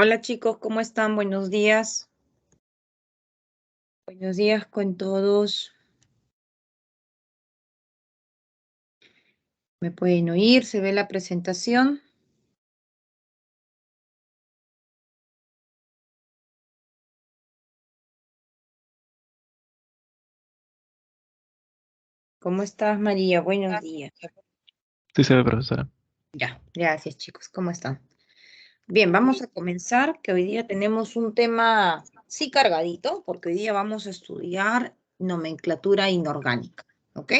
Hola chicos, ¿cómo están? Buenos días. Buenos días con todos. ¿Me pueden oír? ¿Se ve la presentación? ¿Cómo estás, María? Buenos días. Sí, se ve, profesora. Ya, gracias chicos. ¿Cómo están? Bien, vamos a comenzar, que hoy día tenemos un tema, sí cargadito, porque hoy día vamos a estudiar nomenclatura inorgánica, ¿ok?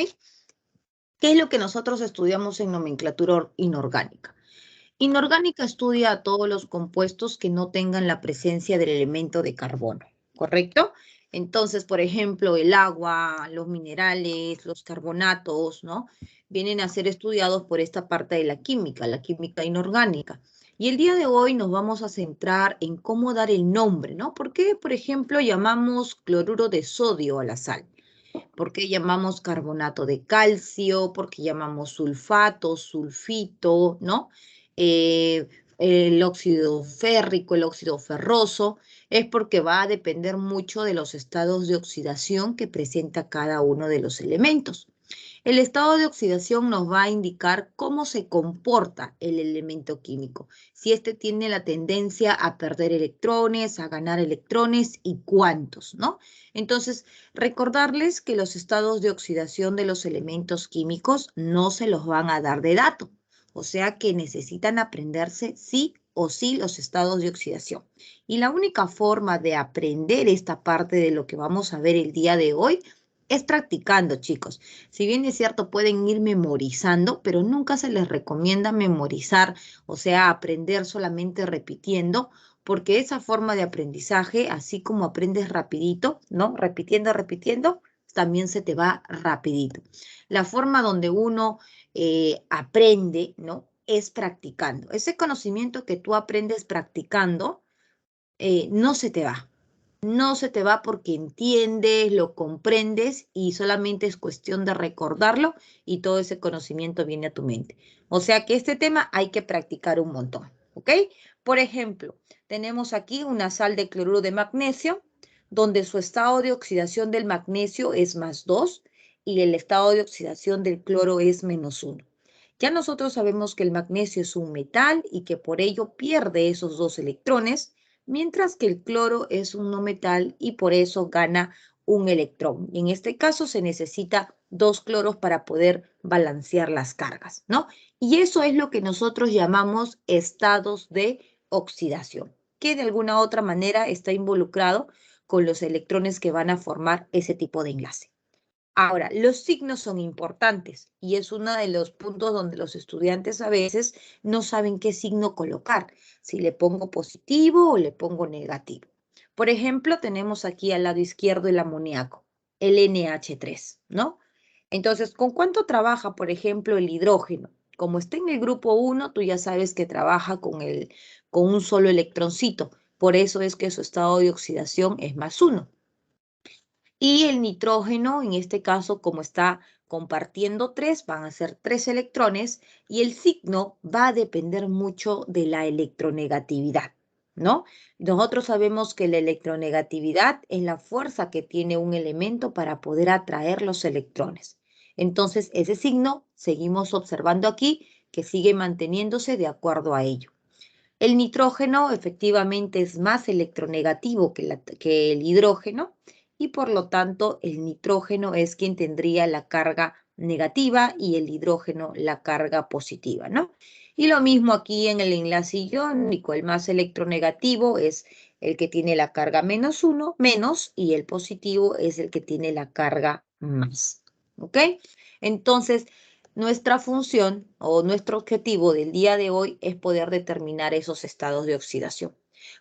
¿Qué es lo que nosotros estudiamos en nomenclatura inorgánica? Inorgánica estudia a todos los compuestos que no tengan la presencia del elemento de carbono, ¿correcto? Entonces, por ejemplo, el agua, los minerales, los carbonatos, ¿no? Vienen a ser estudiados por esta parte de la química inorgánica. Y el día de hoy nos vamos a centrar en cómo dar el nombre, ¿no? ¿Por qué, por ejemplo, llamamos cloruro de sodio a la sal? ¿Por qué llamamos carbonato de calcio? ¿Por qué llamamos sulfato, sulfito, ¿no? Eh, el óxido férrico, el óxido ferroso, es porque va a depender mucho de los estados de oxidación que presenta cada uno de los elementos. El estado de oxidación nos va a indicar cómo se comporta el elemento químico, si éste tiene la tendencia a perder electrones, a ganar electrones y cuántos, ¿no? Entonces, recordarles que los estados de oxidación de los elementos químicos no se los van a dar de dato, o sea que necesitan aprenderse sí o sí los estados de oxidación. Y la única forma de aprender esta parte de lo que vamos a ver el día de hoy es practicando, chicos. Si bien es cierto, pueden ir memorizando, pero nunca se les recomienda memorizar, o sea, aprender solamente repitiendo, porque esa forma de aprendizaje, así como aprendes rapidito, ¿no? Repitiendo, repitiendo, también se te va rapidito. La forma donde uno aprende, ¿no? Es practicando. Ese conocimiento que tú aprendes practicando, no se te va. No se te va porque entiendes, lo comprendes y solamente es cuestión de recordarlo y todo ese conocimiento viene a tu mente. O sea que este tema hay que practicar un montón, ¿ok? Por ejemplo, tenemos aquí una sal de cloruro de magnesio, donde su estado de oxidación del magnesio es +2 y el estado de oxidación del cloro es -1. Ya nosotros sabemos que el magnesio es un metal y que por ello pierde esos 2 electrones, mientras que el cloro es un no metal y por eso gana un electrón. Y en este caso se necesita 2 cloros para poder balancear las cargas, ¿no? Y eso es lo que nosotros llamamos estados de oxidación, que de alguna u otra manera está involucrado con los electrones que van a formar ese tipo de enlace. Ahora, los signos son importantes y es uno de los puntos donde los estudiantes a veces no saben qué signo colocar, si le pongo positivo o le pongo negativo. Por ejemplo, tenemos aquí al lado izquierdo el amoníaco, el NH3, ¿no? Entonces, ¿con cuánto trabaja, por ejemplo, el hidrógeno? Como está en el grupo 1, tú ya sabes que trabaja con un solo electroncito, por eso es que su estado de oxidación es +1. Y el nitrógeno, en este caso, como está compartiendo 3, van a ser 3 electrones y el signo va a depender mucho de la electronegatividad, ¿no? Nosotros sabemos que la electronegatividad es la fuerza que tiene un elemento para poder atraer los electrones. Entonces, ese signo seguimos observando aquí que sigue manteniéndose de acuerdo a ello. El nitrógeno efectivamente es más electronegativo que el hidrógeno y por lo tanto el nitrógeno es quien tendría la carga negativa y el hidrógeno la carga positiva, ¿no? Y lo mismo aquí en el enlace iónico, el más electronegativo es el que tiene la carga -1, menos, y el positivo es el que tiene la carga más, ¿ok? Entonces, nuestra función o nuestro objetivo del día de hoy es poder determinar esos estados de oxidación.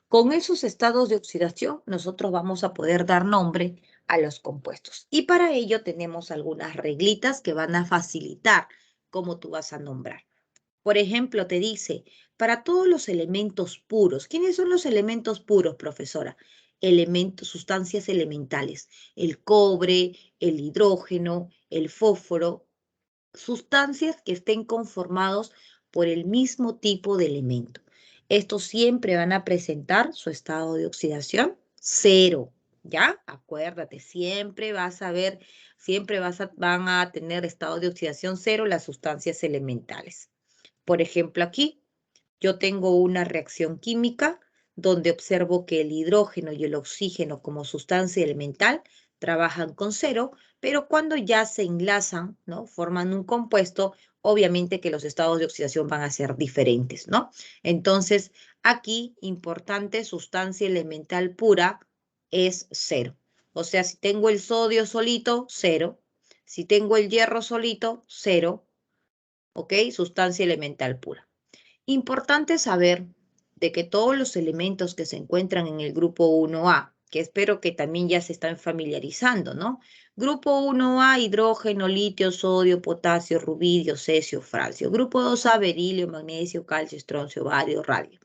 Con esos estados de oxidación, nosotros vamos a poder dar nombre a los compuestos. Y para ello tenemos algunas reglitas que van a facilitar cómo tú vas a nombrar. Por ejemplo, te dice, para todos los elementos puros, ¿quiénes son los elementos puros, profesora? Elementos, sustancias elementales, el cobre, el hidrógeno, el fósforo, sustancias que estén conformados por el mismo tipo de elemento. estos siempre van a presentar su estado de oxidación 0, ¿ya? Acuérdate, siempre vas a ver, van a tener estado de oxidación 0 las sustancias elementales. Por ejemplo, aquí yo tengo una reacción química donde observo que el hidrógeno y el oxígeno como sustancia elemental trabajan con 0, pero cuando ya se enlazan, ¿no? Forman un compuesto, obviamente que los estados de oxidación van a ser diferentes, ¿no? Entonces, aquí, importante, sustancia elemental pura es 0. O sea, si tengo el sodio solito, 0. Si tengo el hierro solito, 0. ¿Ok? Sustancia elemental pura. Importante saber de que todos los elementos que se encuentran en el grupo 1A, que espero que también ya se están familiarizando, ¿no? Grupo 1A, hidrógeno, litio, sodio, potasio, rubidio, cesio, francio. Grupo 2A, berilio, magnesio, calcio, estroncio, bario, radio.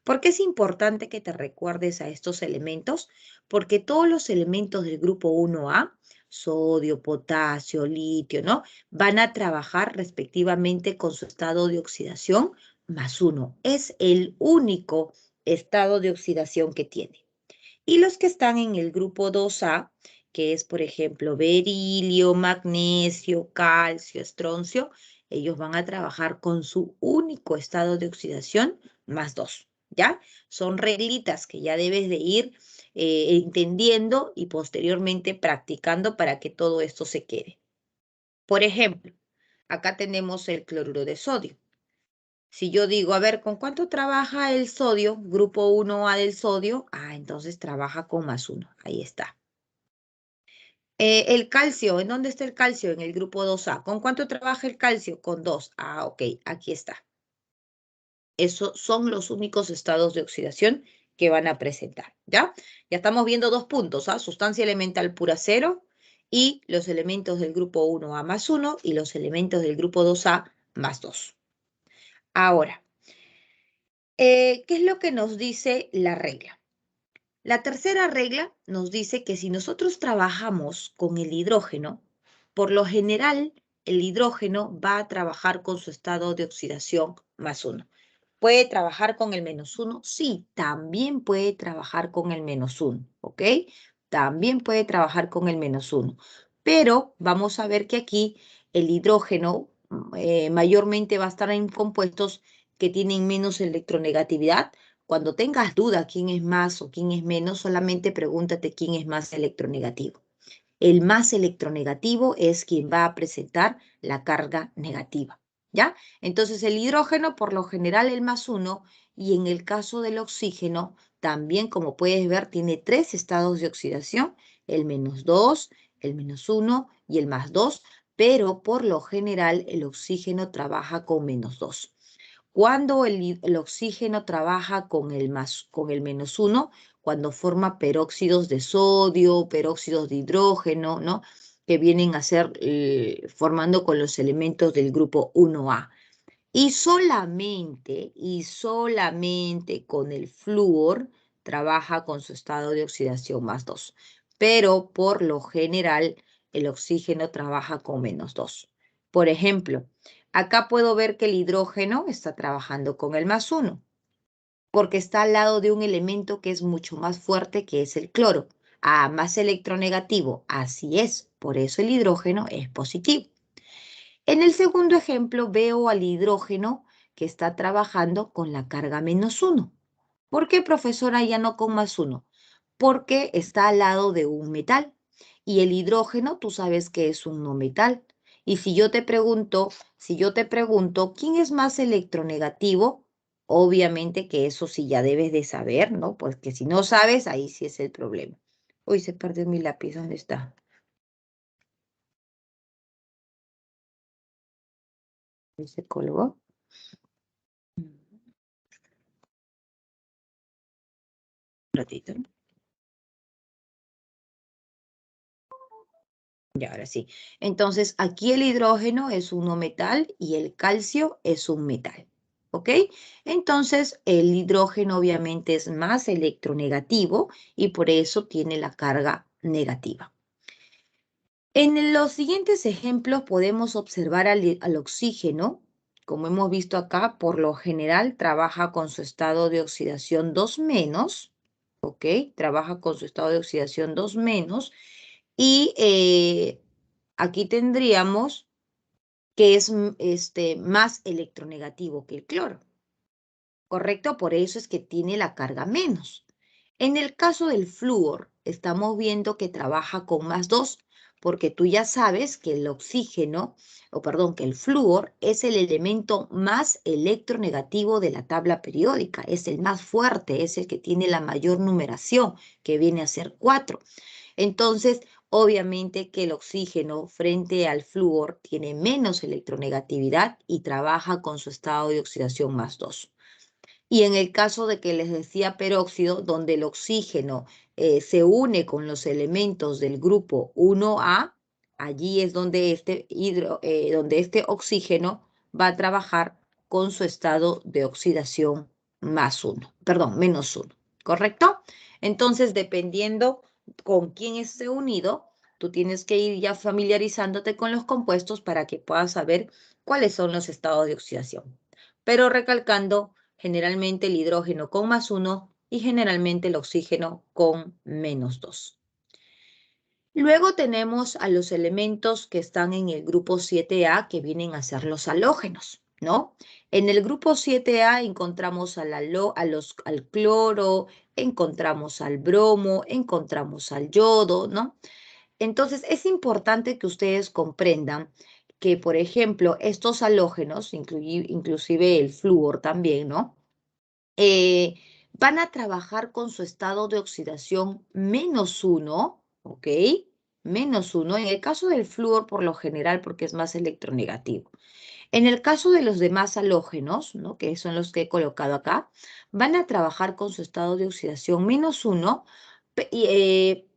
¿Por qué es importante que te recuerdes a estos elementos? Porque todos los elementos del grupo 1A, sodio, potasio, litio, ¿no? Van a trabajar respectivamente con su estado de oxidación +1. Es el único estado de oxidación que tiene. Y los que están en el grupo 2A, que es, por ejemplo, berilio, magnesio, calcio, estroncio, ellos van a trabajar con su único estado de oxidación +2, ¿ya? Son reglitas que ya debes de ir entendiendo y posteriormente practicando para que todo esto se quede. Por ejemplo, acá tenemos el cloruro de sodio. Si yo digo, a ver, ¿con cuánto trabaja el sodio? Grupo 1A del sodio. Entonces trabaja con +1. Ahí está. El calcio, ¿en dónde está el calcio? En el grupo 2A. ¿Con cuánto trabaja el calcio? Con 2. Ok, aquí está. Esos son los únicos estados de oxidación que van a presentar, ¿ya? Ya estamos viendo 2 puntos, Sustancia elemental pura 0 y los elementos del grupo 1A +1 y los elementos del grupo 2A +2. Ahora, ¿qué es lo que nos dice la regla? La tercera regla nos dice que si nosotros trabajamos con el hidrógeno, por lo general el hidrógeno va a trabajar con su estado de oxidación +1. ¿Puede trabajar con el -1? Sí, también puede trabajar con el -1, ¿ok? También puede trabajar con el -1. Pero vamos a ver que aquí el hidrógeno mayormente va a estar en compuestos que tienen menos electronegatividad. Cuando tengas duda quién es más o quién es menos, solamente pregúntate quién es más electronegativo. El más electronegativo es quien va a presentar la carga negativa, ¿ya? Entonces el hidrógeno, por lo general, el +1, y en el caso del oxígeno, también, como puedes ver, tiene 3 estados de oxidación, el -2, el -1 y el +2, pero por lo general el oxígeno trabaja con -2. Cuando el oxígeno trabaja con el -1, cuando forma peróxidos de sodio, peróxidos de hidrógeno, ¿no? Que vienen a ser formando con los elementos del grupo 1A. Y solamente con el flúor trabaja con su estado de oxidación +2. Pero por lo general el oxígeno trabaja con -2. Por ejemplo, acá puedo ver que el hidrógeno está trabajando con el +1, porque está al lado de un elemento que es mucho más fuerte, que es el cloro. Más electronegativo, así es, por eso el hidrógeno es positivo. En el segundo ejemplo veo al hidrógeno que está trabajando con la carga -1. ¿Por qué, profesora, ya no con +1? Porque está al lado de un metal. Y el hidrógeno, tú sabes que es un no metal. Y si yo te pregunto, ¿quién es más electronegativo? Obviamente que eso sí ya debes de saber, ¿no? Pues que si no sabes, ahí sí es el problema. Uy, se perdió mi lápiz, ¿dónde está? ¿Se colgó? Un ratito. Y ahora sí. Entonces, aquí el hidrógeno es un no metal y el calcio es un metal. ¿Ok? Entonces, el hidrógeno obviamente es más electronegativo y por eso tiene la carga negativa. En los siguientes ejemplos podemos observar al oxígeno como hemos visto acá, por lo general trabaja con su estado de oxidación 2-, ¿ok? Trabaja con su estado de oxidación 2-, y aquí tendríamos que es más electronegativo que el cloro, ¿correcto? Por eso es que tiene la carga menos. En el caso del flúor, estamos viendo que trabaja con +2, porque tú ya sabes que el oxígeno, o perdón, que el flúor es el elemento más electronegativo de la tabla periódica, es el más fuerte, es el que tiene la mayor numeración, que viene a ser 4. Entonces, obviamente que el oxígeno frente al flúor tiene menos electronegatividad y trabaja con su estado de oxidación +2. Y en el caso de que les decía peróxido, donde el oxígeno se une con los elementos del grupo 1A, allí es donde donde este oxígeno va a trabajar con su estado de oxidación -1, ¿correcto? Entonces, dependiendo con quién esté unido, tú tienes que ir ya familiarizándote con los compuestos para que puedas saber cuáles son los estados de oxidación. Pero recalcando, generalmente el hidrógeno con +1 y generalmente el oxígeno con -2. Luego tenemos a los elementos que están en el grupo 7A, que vienen a ser los halógenos, ¿no? En el grupo 7A encontramos al cloro, encontramos al bromo, encontramos al yodo, ¿no? Entonces, es importante que ustedes comprendan que, por ejemplo, estos halógenos, inclusive el flúor también, ¿no? Van a trabajar con su estado de oxidación -1, ¿ok? -1, en el caso del flúor por lo general porque es más electronegativo. En el caso de los demás halógenos, ¿no?, que son los que he colocado acá, van a trabajar con su estado de oxidación -1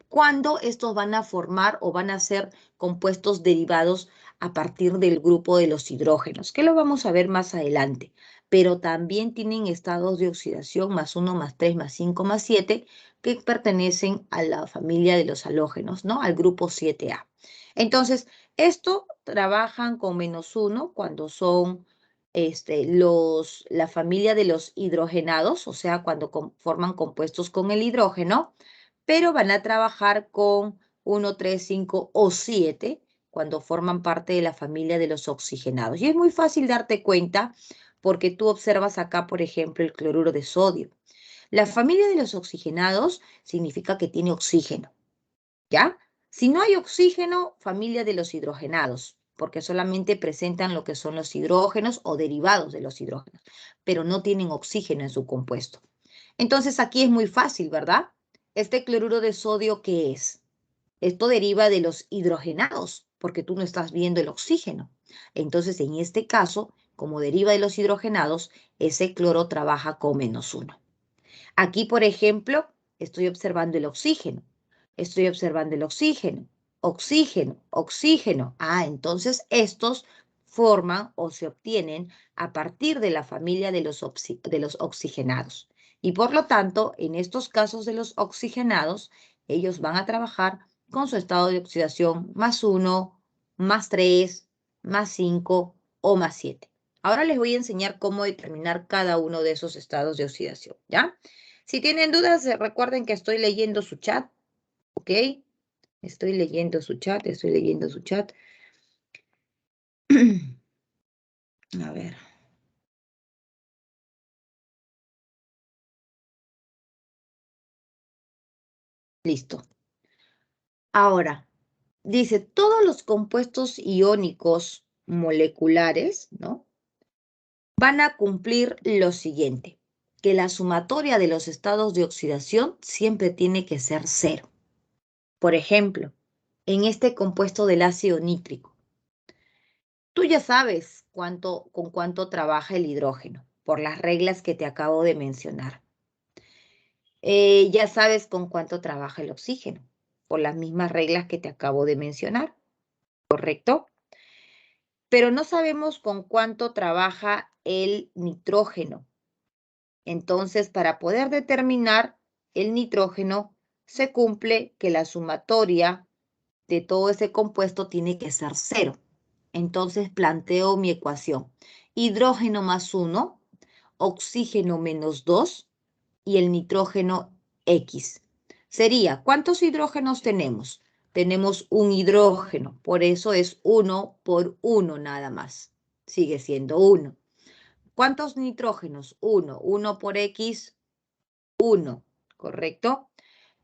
cuando estos van a formar o van a ser compuestos derivados a partir del grupo de los hidrógenos, que lo vamos a ver más adelante. Pero también tienen estados de oxidación +1, +3, +5, +7, que pertenecen a la familia de los halógenos, ¿no?, al grupo 7A. Entonces, esto trabajan con -1 cuando son la familia de los hidrogenados, o sea, cuando forman compuestos con el hidrógeno, pero van a trabajar con 1, 3, 5 o 7 cuando forman parte de la familia de los oxigenados. Y es muy fácil darte cuenta porque tú observas acá, por ejemplo, el cloruro de sodio. La familia de los oxigenados significa que tiene oxígeno, ¿ya? Si no hay oxígeno, familia de los hidrogenados, porque solamente presentan lo que son los hidrógenos o derivados de los hidrógenos, pero no tienen oxígeno en su compuesto. Entonces aquí es muy fácil, ¿verdad? Este cloruro de sodio, ¿qué es? Esto deriva de los hidrogenados, porque tú no estás viendo el oxígeno. Entonces, en este caso, como deriva de los hidrogenados, ese cloro trabaja con -1. Aquí, por ejemplo, estoy observando el oxígeno. Estoy observando el oxígeno. Oxígeno, oxígeno. Entonces estos forman o se obtienen a partir de la familia de los oxigenados. Y por lo tanto, en estos casos de los oxigenados, ellos van a trabajar con su estado de oxidación +1, +3, +5 o +7. Ahora les voy a enseñar cómo determinar cada uno de esos estados de oxidación, ¿ya? Si tienen dudas, recuerden que estoy leyendo su chat, ¿ok? Estoy leyendo su chat, estoy leyendo su chat. A ver. Listo. Ahora, dice, todos los compuestos iónicos moleculares, ¿no?, van a cumplir lo siguiente, que la sumatoria de los estados de oxidación siempre tiene que ser 0. Por ejemplo, en este compuesto del ácido nítrico, tú ya sabes con cuánto trabaja el hidrógeno, por las reglas que te acabo de mencionar. Ya sabes con cuánto trabaja el oxígeno, por las mismas reglas que te acabo de mencionar, ¿correcto? Pero no sabemos con cuánto trabaja el nitrógeno. Entonces, para poder determinar el nitrógeno, se cumple que la sumatoria de todo ese compuesto tiene que ser 0. Entonces planteo mi ecuación. hidrógeno más 1, oxígeno menos 2 y el nitrógeno X. Sería, ¿cuántos hidrógenos tenemos? Tenemos un hidrógeno, por eso es 1 por 1 nada más. Sigue siendo 1. ¿Cuántos nitrógenos? 1. 1 por X, 1, ¿correcto?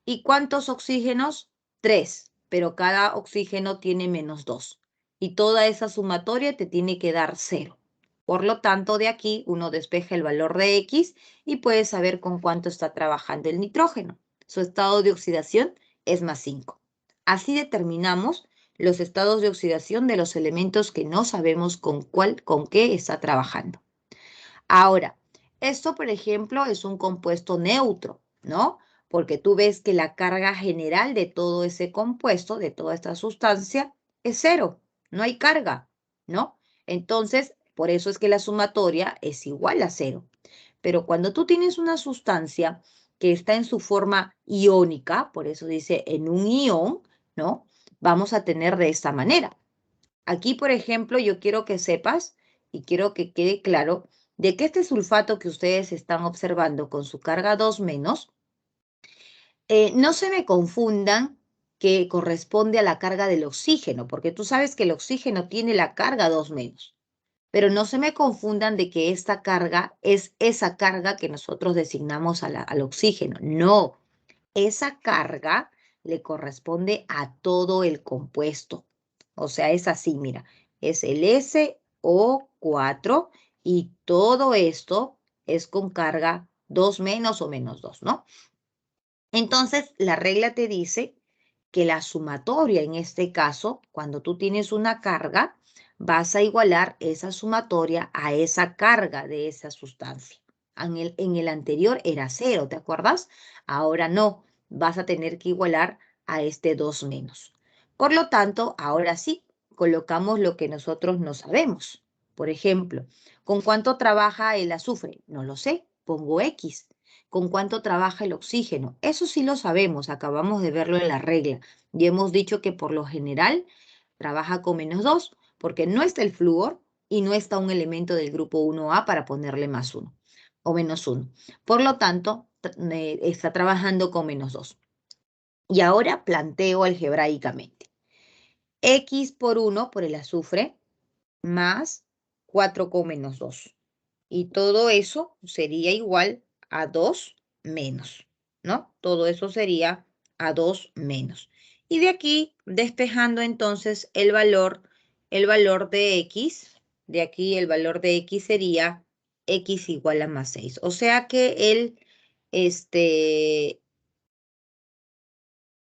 ¿Y cuántos oxígenos? 3, pero cada oxígeno tiene menos 2. Y toda esa sumatoria te tiene que dar 0. Por lo tanto, de aquí uno despeja el valor de X y puede saber con cuánto está trabajando el nitrógeno. Su estado de oxidación es más 5. Así determinamos los estados de oxidación de los elementos que no sabemos con qué está trabajando. Ahora, esto, por ejemplo, es un compuesto neutro, ¿no? Porque tú ves que la carga general de todo ese compuesto, de toda esta sustancia, es 0. No hay carga, ¿no? Entonces, por eso es que la sumatoria es igual a 0. Pero cuando tú tienes una sustancia que está en su forma iónica, por eso dice en un ión, ¿no? Vamos a tener de esta manera. Aquí, por ejemplo, yo quiero que sepas y quiero que quede claro de que este sulfato que ustedes están observando con su carga 2 menos, no se me confundan que corresponde a la carga del oxígeno, porque tú sabes que el oxígeno tiene la carga 2 menos, pero no se me confundan de que esta carga es esa carga que nosotros designamos al oxígeno. No, esa carga le corresponde a todo el compuesto. O sea, es así, mira, es el SO4 y todo esto es con carga 2 menos o menos 2, ¿no? Entonces, la regla te dice que la sumatoria, en este caso, cuando tú tienes una carga, vas a igualar esa sumatoria a esa carga de esa sustancia. En el anterior era 0, ¿te acuerdas? Ahora no, vas a tener que igualar a este 2 menos. Por lo tanto, ahora sí, colocamos lo que nosotros no sabemos. Por ejemplo, ¿con cuánto trabaja el azufre? No lo sé, pongo X. ¿Con cuánto trabaja el oxígeno? Eso sí lo sabemos, acabamos de verlo en la regla. Y hemos dicho que por lo general trabaja con menos 2, porque no está el flúor y no está un elemento del grupo 1A para ponerle más 1 o menos 1. Por lo tanto, está trabajando con menos 2. Y ahora planteo algebraicamente. X por 1 por el azufre más 4 con menos 2. Y todo eso sería igual a 2 menos, ¿no? Todo eso sería a 2 menos. Y de aquí, despejando entonces el valor de X, de aquí el valor de X sería X igual a más 6. O sea que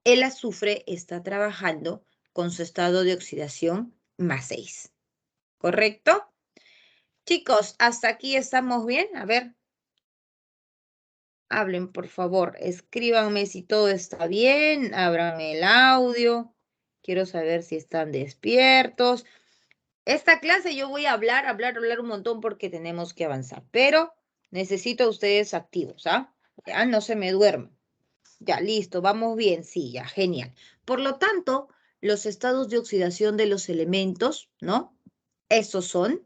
el azufre está trabajando con su estado de oxidación más 6. ¿Correcto? Chicos, hasta aquí estamos bien. A ver, hablen, por favor. Escríbanme si todo está bien. Abran el audio. Quiero saber si están despiertos. Esta clase yo voy a hablar un montón porque tenemos que avanzar. Pero necesito a ustedes activos, ¿ah? Ya no se me duerman. Ya, listo, vamos bien. Sí, ya, genial. Por lo tanto, los estados de oxidación de los elementos, ¿no? Esos son.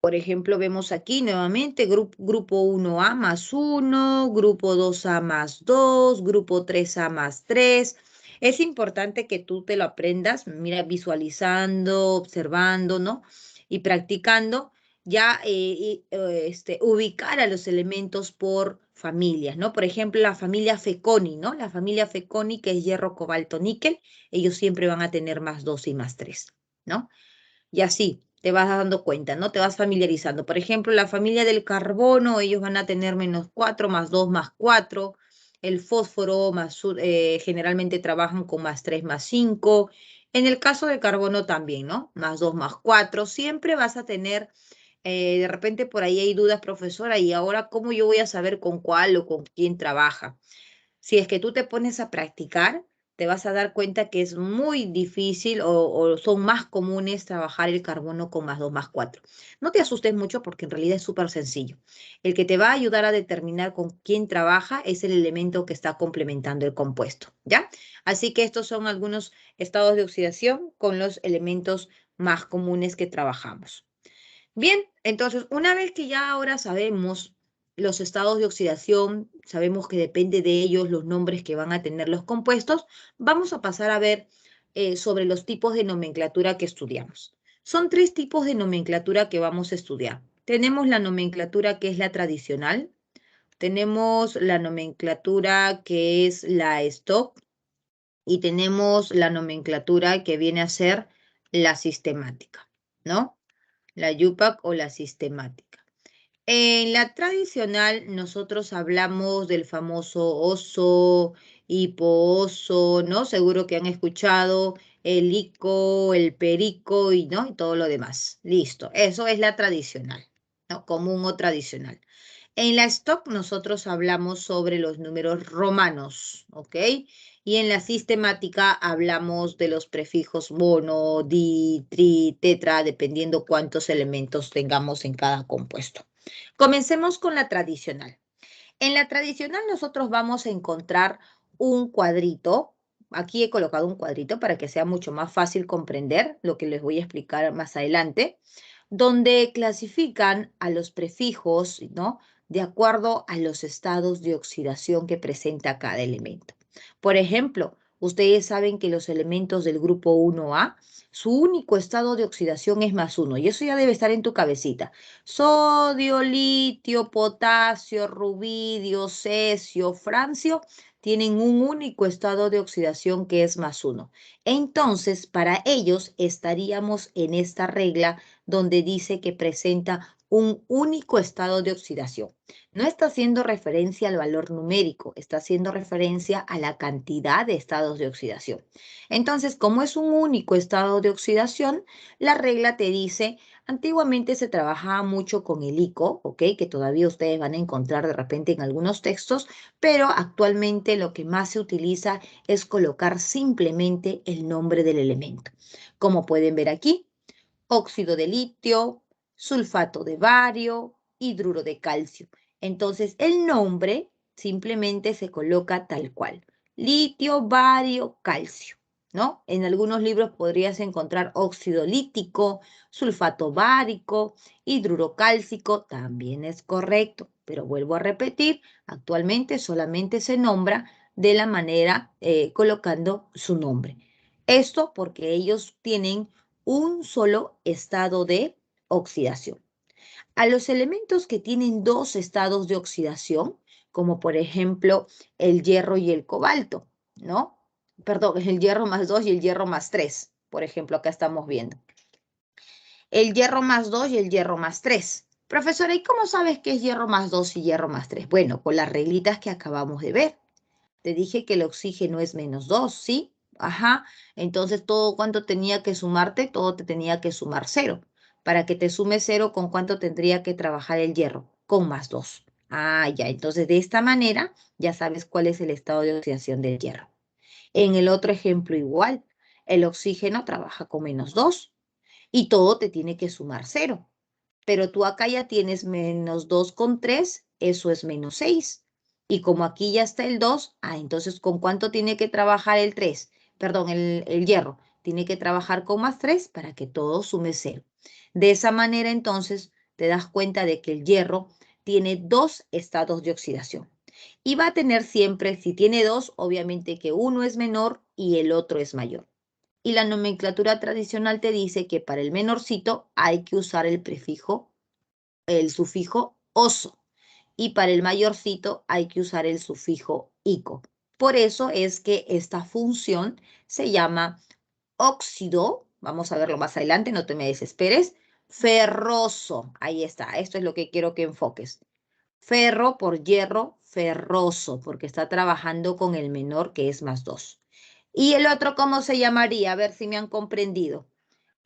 Por ejemplo, vemos aquí nuevamente grupo 1A más 1, grupo 2A más 2, grupo 3A más 3. Es importante que tú te lo aprendas, mira, visualizando, observando, ¿no? Y practicando, ya ubicar a los elementos por familias, ¿no? Por ejemplo, la familia Feconi, ¿no? La familia Feconi, que es hierro, cobalto, níquel, ellos siempre van a tener más 2 y más 3, ¿no? Y así te vas dando cuenta, ¿no? Te vas familiarizando. Por ejemplo, la familia del carbono, ellos van a tener menos 4, más 2, más 4. El fósforo generalmente trabajan con más 3, más 5. En el caso del carbono también, ¿no? Más 2, más 4. Siempre vas a tener, de repente por ahí hay dudas, profesora, y ahora, ¿cómo yo voy a saber con cuál o con quién trabaja? Si es que tú te pones a practicar, te vas a dar cuenta que es muy difícil o son más comunes trabajar el carbono con más 2 más 4. No te asustes mucho porque en realidad es súper sencillo. El que te va a ayudar a determinar con quién trabaja es el elemento que está complementando el compuesto, ¿ya? Así que estos son algunos estados de oxidación con los elementos más comunes que trabajamos. Bien, entonces, una vez que ya ahora sabemos los estados de oxidación, sabemos que depende de ellos los nombres que van a tener los compuestos, vamos a pasar a ver sobre los tipos de nomenclatura que estudiamos. Son 3 tipos de nomenclatura que vamos a estudiar. Tenemos la nomenclatura que es la tradicional, tenemos la nomenclatura que es la stock y tenemos la nomenclatura que viene a ser la sistemática, ¿no? La UPAC o la sistemática. En la tradicional nosotros hablamos del famoso oso, hipooso, ¿no? Seguro que han escuchado el ico, el perico y, ¿no? Y todo lo demás. Listo, eso es la tradicional, ¿no? Común o tradicional. En la stock nosotros hablamos sobre los números romanos, ¿ok? Y en la sistemática hablamos de los prefijos mono, di, tri, tetra, dependiendo cuántos elementos tengamos en cada compuesto. Comencemos con la tradicional. En la tradicional nosotros vamos a encontrar un cuadrito. Aquí he colocado un cuadrito para que sea mucho más fácil comprender lo que les voy a explicar más adelante, donde clasifican a los prefijos, ¿no? De acuerdo a los estados de oxidación que presenta cada elemento. Por ejemplo, ustedes saben que los elementos del grupo 1A, su único estado de oxidación es +1, y eso ya debe estar en tu cabecita. Sodio, litio, potasio, rubidio, cesio, francio tienen un único estado de oxidación que es +1. Entonces, para ellos estaríamos en esta regla donde dice que presenta un único estado de oxidación. No está haciendo referencia al valor numérico, está haciendo referencia a la cantidad de estados de oxidación. Entonces, como es un único estado de oxidación, la regla te dice, antiguamente se trabajaba mucho con el ICO, ¿ok? Que todavía ustedes van a encontrar de repente en algunos textos, pero actualmente lo que más se utiliza es colocar simplemente el nombre del elemento. Como pueden ver aquí, óxido de litio, sulfato de bario, hidruro de calcio. Entonces, el nombre simplemente se coloca tal cual. Litio, bario, calcio, ¿no? En algunos libros podrías encontrar óxido lítico, sulfato bárico, hidruro cálcico, también es correcto, pero vuelvo a repetir, actualmente solamente se nombra de la manera colocando su nombre. Esto porque ellos tienen un solo estado de oxidación. A los elementos que tienen 2 estados de oxidación, como por ejemplo el hierro y el cobalto, ¿no? Perdón, el hierro +2 y el hierro +3, por ejemplo, acá estamos viendo. El hierro +2 y el hierro +3. Profesora, ¿y cómo sabes qué es hierro +2 y hierro +3? Bueno, con las reglitas que acabamos de ver. Te dije que el oxígeno es -2, ¿sí? Ajá. Entonces, ¿todo cuánto tenía que sumarte? Todo te tenía que sumar 0. Para que te sume 0, ¿con cuánto tendría que trabajar el hierro? Con +2. Ah, ya. Entonces, de esta manera, ya sabes cuál es el estado de oxidación del hierro. En el otro ejemplo, igual. El oxígeno trabaja con -2 y todo te tiene que sumar 0. Pero tú acá ya tienes -2 con 3, eso es -6. Y como aquí ya está el 2, entonces ¿con cuánto tiene que trabajar el 3? Perdón, el hierro. Tiene que trabajar con +3 para que todo sume 0. De esa manera, entonces, te das cuenta de que el hierro tiene 2 estados de oxidación. Y va a tener siempre, si tiene 2, obviamente que uno es menor y el otro es mayor. Y la nomenclatura tradicional te dice que para el menorcito hay que usar el sufijo oso, y para el mayorcito hay que usar el sufijo ico. Por eso es que esta función se llama óxido, vamos a verlo más adelante, no te me desesperes, ferroso. Ahí está, esto es lo que quiero que enfoques. Ferro por hierro, ferroso, porque está trabajando con el menor que es +2. ¿Y el otro cómo se llamaría? A ver si me han comprendido.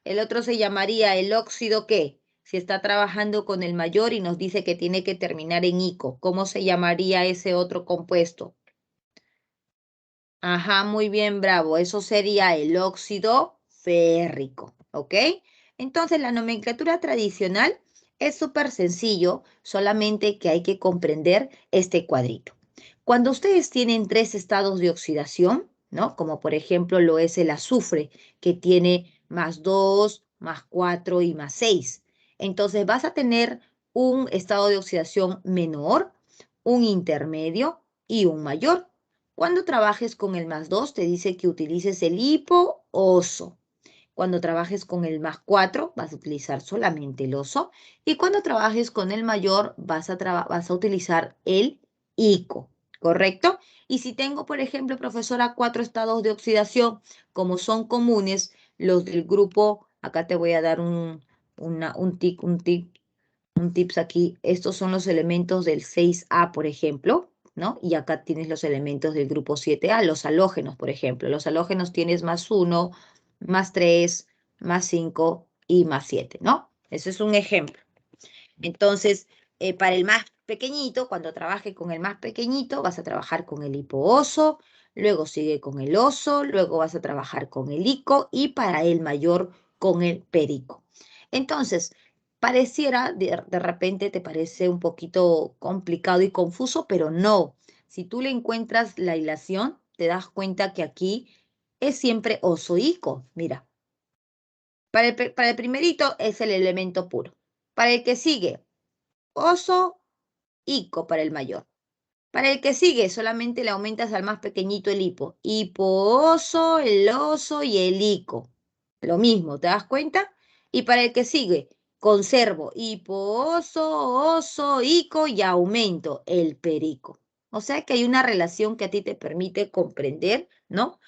El otro se llamaría el óxido ¿qué? Si está trabajando con el mayor y nos dice que tiene que terminar en ico, ¿cómo se llamaría ese otro compuesto? Ajá, muy bien, bravo. Eso sería el óxido férrico, ¿ok? Entonces, la nomenclatura tradicional es súper sencillo, solamente que hay que comprender este cuadrito. Cuando ustedes tienen 3 estados de oxidación, ¿no? Como por ejemplo lo es el azufre, que tiene +2, +4 y +6. Entonces vas a tener un estado de oxidación menor, un intermedio y un mayor. Cuando trabajes con el +2, te dice que utilices el hipo-oso. Cuando trabajes con el +4, vas a utilizar solamente el oso. Y cuando trabajes con el mayor, vas a utilizar el ico, ¿correcto? Y si tengo, por ejemplo, profesora, 4 estados de oxidación, como son comunes, los del grupo, acá te voy a dar un tips aquí. Estos son los elementos del 6A, por ejemplo, ¿no? Y acá tienes los elementos del grupo 7A, los halógenos, por ejemplo. Los halógenos tienes +1, +3, +5 y +7, ¿no? Ese es un ejemplo. Entonces, para el más pequeñito, cuando trabaje con el más pequeñito, vas a trabajar con el hipooso, luego sigue con el oso, luego vas a trabajar con el ico y para el mayor con el perico. Entonces, pareciera, de repente te parece un poquito complicado y confuso, pero no. Si tú le encuentras la hilación, te das cuenta que aquí es siempre oso-ico. Mira, para el primerito es el elemento puro. Para el que sigue, oso, ico para el mayor. Para el que sigue, solamente le aumentas al más pequeñito el hipo. Hipooso, el oso y el ico. Lo mismo, ¿te das cuenta? Y para el que sigue, conservo hipooso, oso, ico y aumento el perico. O sea que hay una relación que a ti te permite comprender, ¿no?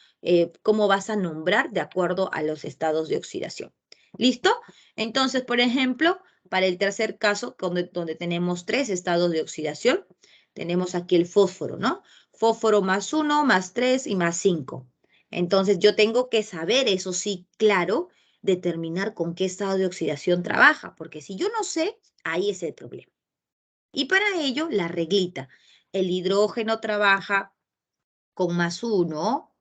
Cómo vas a nombrar de acuerdo a los estados de oxidación. ¿Listo? Entonces, por ejemplo, para el tercer caso, donde tenemos 3 estados de oxidación, tenemos aquí el fósforo, ¿no? Fósforo +1, +3 y +5. Entonces yo tengo que saber, eso sí, claro, determinar con qué estado de oxidación trabaja, porque si yo no sé, ahí es el problema. Y para ello, la reglita. El hidrógeno trabaja con +1,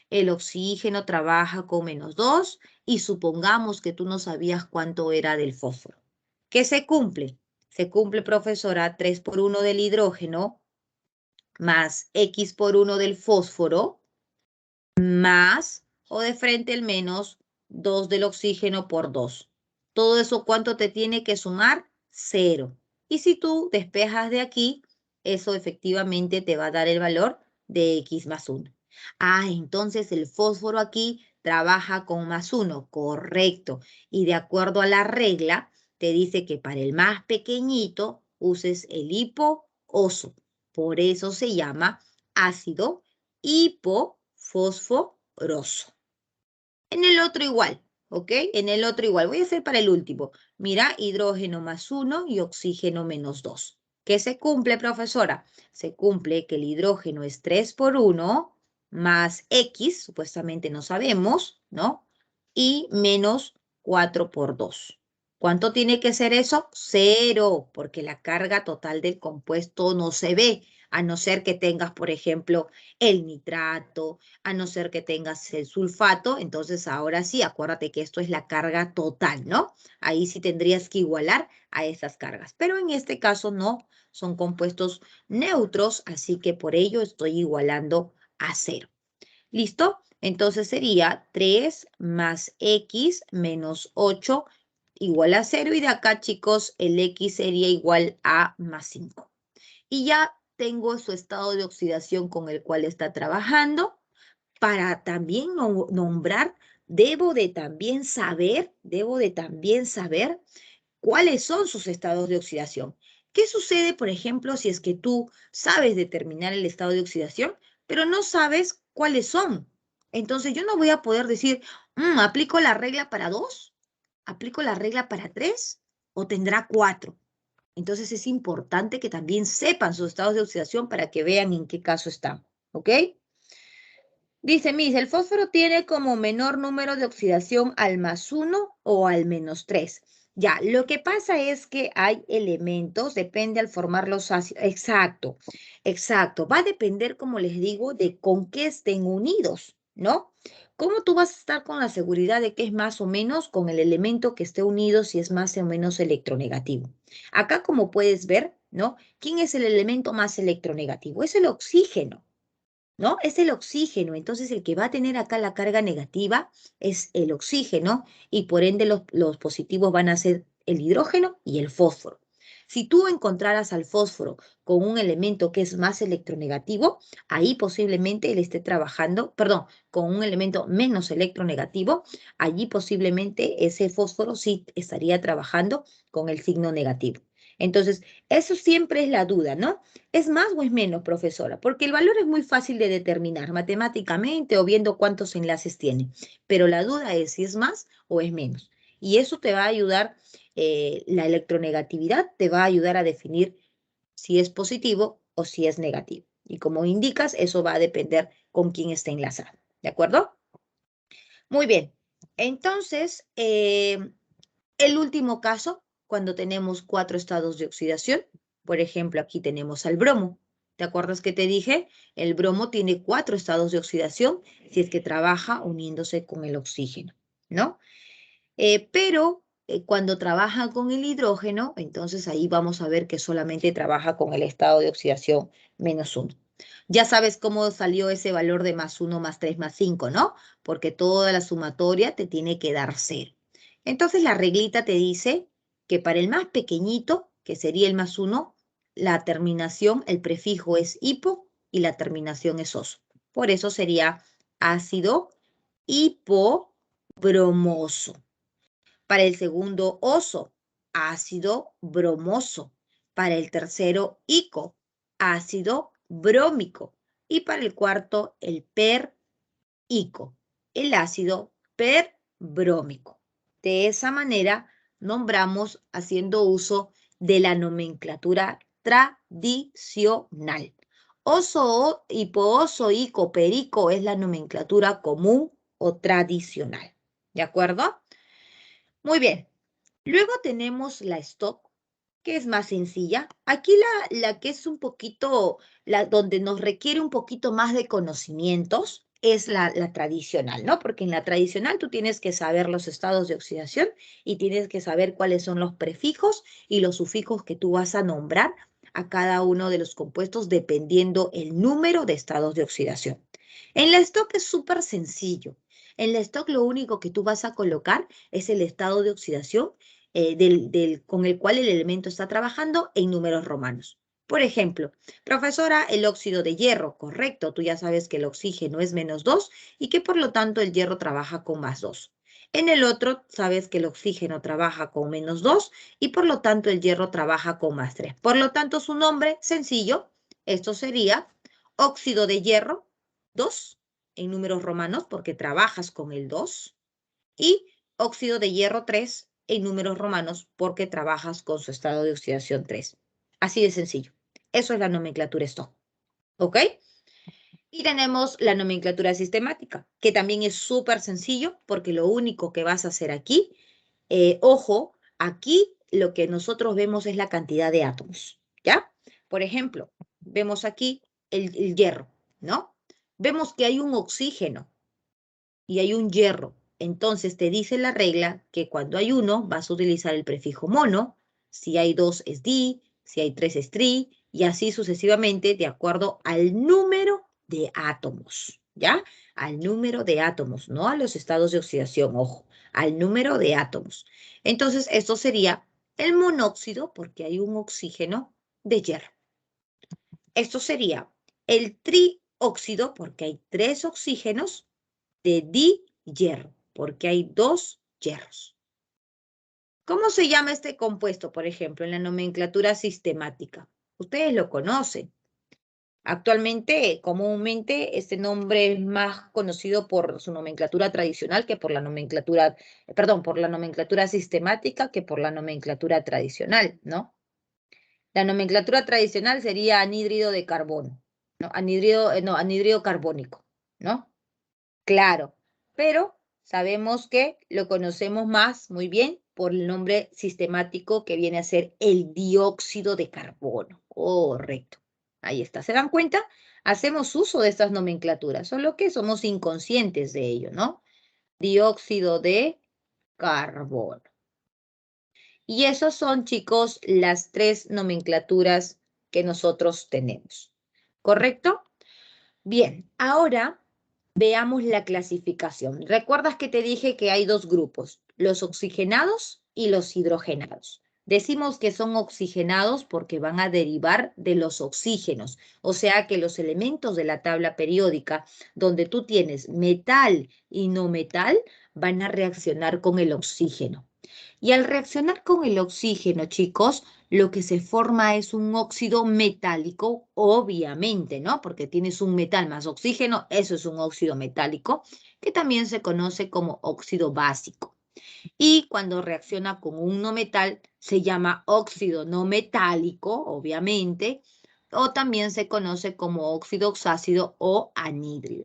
el oxígeno trabaja con -2 y supongamos que tú no sabías cuánto era del fósforo. ¿Qué se cumple? Se cumple, profesora, 3 por 1 del hidrógeno más X por 1 del fósforo, más, o de frente el menos, 2 del oxígeno por 2. Todo eso, ¿cuánto te tiene que sumar? 0. Y si tú despejas de aquí, eso efectivamente te va a dar el valor de X más 1. Ah, entonces el fósforo aquí trabaja con +1, correcto. Y de acuerdo a la regla, te dice que para el más pequeñito uses el hipooso. Por eso se llama ácido hipofosforoso. En el otro igual, ¿ok? En el otro igual. Voy a hacer para el último. Mira, hidrógeno +1 y oxígeno -2. ¿Qué se cumple, profesora? Se cumple que el hidrógeno es 3 por 1 más X, supuestamente no sabemos, ¿no? Y menos 4 por 2. ¿Cuánto tiene que ser eso? 0, porque la carga total del compuesto no se ve, a no ser que tengas, por ejemplo, el nitrato, a no ser que tengas el sulfato. Entonces, ahora sí, acuérdate que esto es la carga total, ¿no? Ahí sí tendrías que igualar a esas cargas. Pero en este caso no, son compuestos neutros, así que por ello estoy igualando a 0. ¿Listo? Entonces sería 3 más X menos 8 igual a 0. Y de acá, chicos, el X sería igual a +5. Y ya tengo su estado de oxidación con el cual está trabajando. Para también nombrar, debo de también saber cuáles son sus estados de oxidación. ¿Qué sucede, por ejemplo, si es que tú sabes determinar el estado de oxidación, pero no sabes cuáles son? Entonces yo no voy a poder decir, ¿aplico la regla para 2? ¿Aplico la regla para 3? ¿O tendrá 4? Entonces es importante que también sepan sus estados de oxidación para que vean en qué caso están. ¿Ok? Dice, Miss, el fósforo tiene como menor número de oxidación al +1 o al -3. Ya, lo que pasa es que hay elementos, depende al formar los ácidos. Exacto, exacto. Va a depender, como les digo, de con qué estén unidos, ¿no? ¿Cómo tú vas a estar con la seguridad de que es más o menos con el elemento que esté unido si es más o menos electronegativo? Acá, como puedes ver, ¿no? ¿Quién es el elemento más electronegativo? Es el oxígeno. ¿No? Es el oxígeno. Entonces, el que va a tener acá la carga negativa es el oxígeno y por ende los positivos van a ser el hidrógeno y el fósforo. Si tú encontraras al fósforo con un elemento que es más electronegativo, ahí posiblemente él esté trabajando, perdón, con un elemento menos electronegativo, allí posiblemente ese fósforo sí estaría trabajando con el signo negativo. Entonces, eso siempre es la duda, ¿no? ¿Es más o es menos, profesora? Porque el valor es muy fácil de determinar matemáticamente o viendo cuántos enlaces tiene, pero la duda es si es más o es menos. Y eso te va a ayudar, la electronegatividad te va a ayudar a definir si es positivo o si es negativo. Y como indicas, eso va a depender con quién está enlazado. ¿De acuerdo? Muy bien. Entonces, el último caso, cuando tenemos 4 estados de oxidación, por ejemplo, aquí tenemos al bromo. ¿Te acuerdas que te dije? El bromo tiene 4 estados de oxidación si es que trabaja uniéndose con el oxígeno, ¿no? Pero cuando trabaja con el hidrógeno, entonces ahí vamos a ver que solamente trabaja con el estado de oxidación -1. Ya sabes cómo salió ese valor de +1, +3, +5, ¿no? Porque toda la sumatoria te tiene que dar 0. Entonces la reglita te dice que para el más pequeñito, que sería el +1, la terminación, el prefijo es hipo y la terminación es oso. Por eso sería ácido hipobromoso. Para el segundo, oso, ácido bromoso. Para el tercero, ico, ácido brómico. Y para el cuarto, el perico, el ácido perbrómico. De esa manera, nombramos haciendo uso de la nomenclatura tradicional. Oso, hipooso, ico, perico es la nomenclatura común o tradicional. ¿De acuerdo? Muy bien. Luego tenemos la stock, que es más sencilla. Aquí la que es un poquito, donde nos requiere un poquito más de conocimientos, es la tradicional, ¿no? Porque en la tradicional tú tienes que saber los estados de oxidación y tienes que saber cuáles son los prefijos y los sufijos que tú vas a nombrar a cada uno de los compuestos dependiendo el número de estados de oxidación. En la stock es súper sencillo. En la stock lo único que tú vas a colocar es el estado de oxidación con el cual el elemento está trabajando en números romanos. Por ejemplo, profesora, el óxido de hierro, correcto, tú ya sabes que el oxígeno es -2 y que por lo tanto el hierro trabaja con +2. En el otro, sabes que el oxígeno trabaja con -2 y por lo tanto el hierro trabaja con +3. Por lo tanto, su nombre sencillo, esto sería óxido de hierro 2 en números romanos porque trabajas con el 2 y óxido de hierro 3 en números romanos porque trabajas con su estado de oxidación 3. Así de sencillo. Eso es la nomenclatura stock. ¿Ok? Y tenemos la nomenclatura sistemática, que también es súper sencillo porque lo único que vas a hacer aquí, ojo, aquí lo que nosotros vemos es la cantidad de átomos, ¿ya? Por ejemplo, vemos aquí el hierro, ¿no? Vemos que hay un oxígeno y hay un hierro. Entonces te dice la regla que cuando hay uno vas a utilizar el prefijo mono, si hay dos es di, si hay tres es tri, y así sucesivamente de acuerdo al número de átomos, ¿ya? Al número de átomos, no a los estados de oxidación, ojo, al número de átomos. Entonces esto sería el monóxido porque hay un oxígeno de hierro. Esto sería el trióxido porque hay 3 oxígenos de dihierro, porque hay 2 hierros. ¿Cómo se llama este compuesto, por ejemplo, en la nomenclatura sistemática? Ustedes lo conocen. Actualmente, comúnmente, este nombre es más conocido por su nomenclatura tradicional que por la nomenclatura, perdón, por la nomenclatura sistemática que por la nomenclatura tradicional, ¿no? La nomenclatura tradicional sería anhídrido de carbono, ¿no? Anhídrido carbónico, ¿no? Claro, pero sabemos que lo conocemos más, muy bien, por el nombre sistemático que viene a ser el dióxido de carbono. Correcto. Ahí está. ¿Se dan cuenta? Hacemos uso de estas nomenclaturas, solo que somos inconscientes de ello, ¿no? Dióxido de carbono. Y esos son, chicos, las 3 nomenclaturas que nosotros tenemos. ¿Correcto? Bien, ahora veamos la clasificación. ¿Recuerdas que te dije que hay 2 grupos? Los oxigenados y los hidrogenados. Decimos que son oxigenados porque van a derivar de los oxígenos, o sea que los elementos de la tabla periódica donde tú tienes metal y no metal van a reaccionar con el oxígeno. Y al reaccionar con el oxígeno, chicos, lo que se forma es un óxido metálico, obviamente, ¿no? Porque tienes un metal más oxígeno, eso es un óxido metálico, que también se conoce como óxido básico. Y cuando reacciona con un no metal, se llama óxido no metálico, obviamente, o también se conoce como óxido oxácido o anhídrido.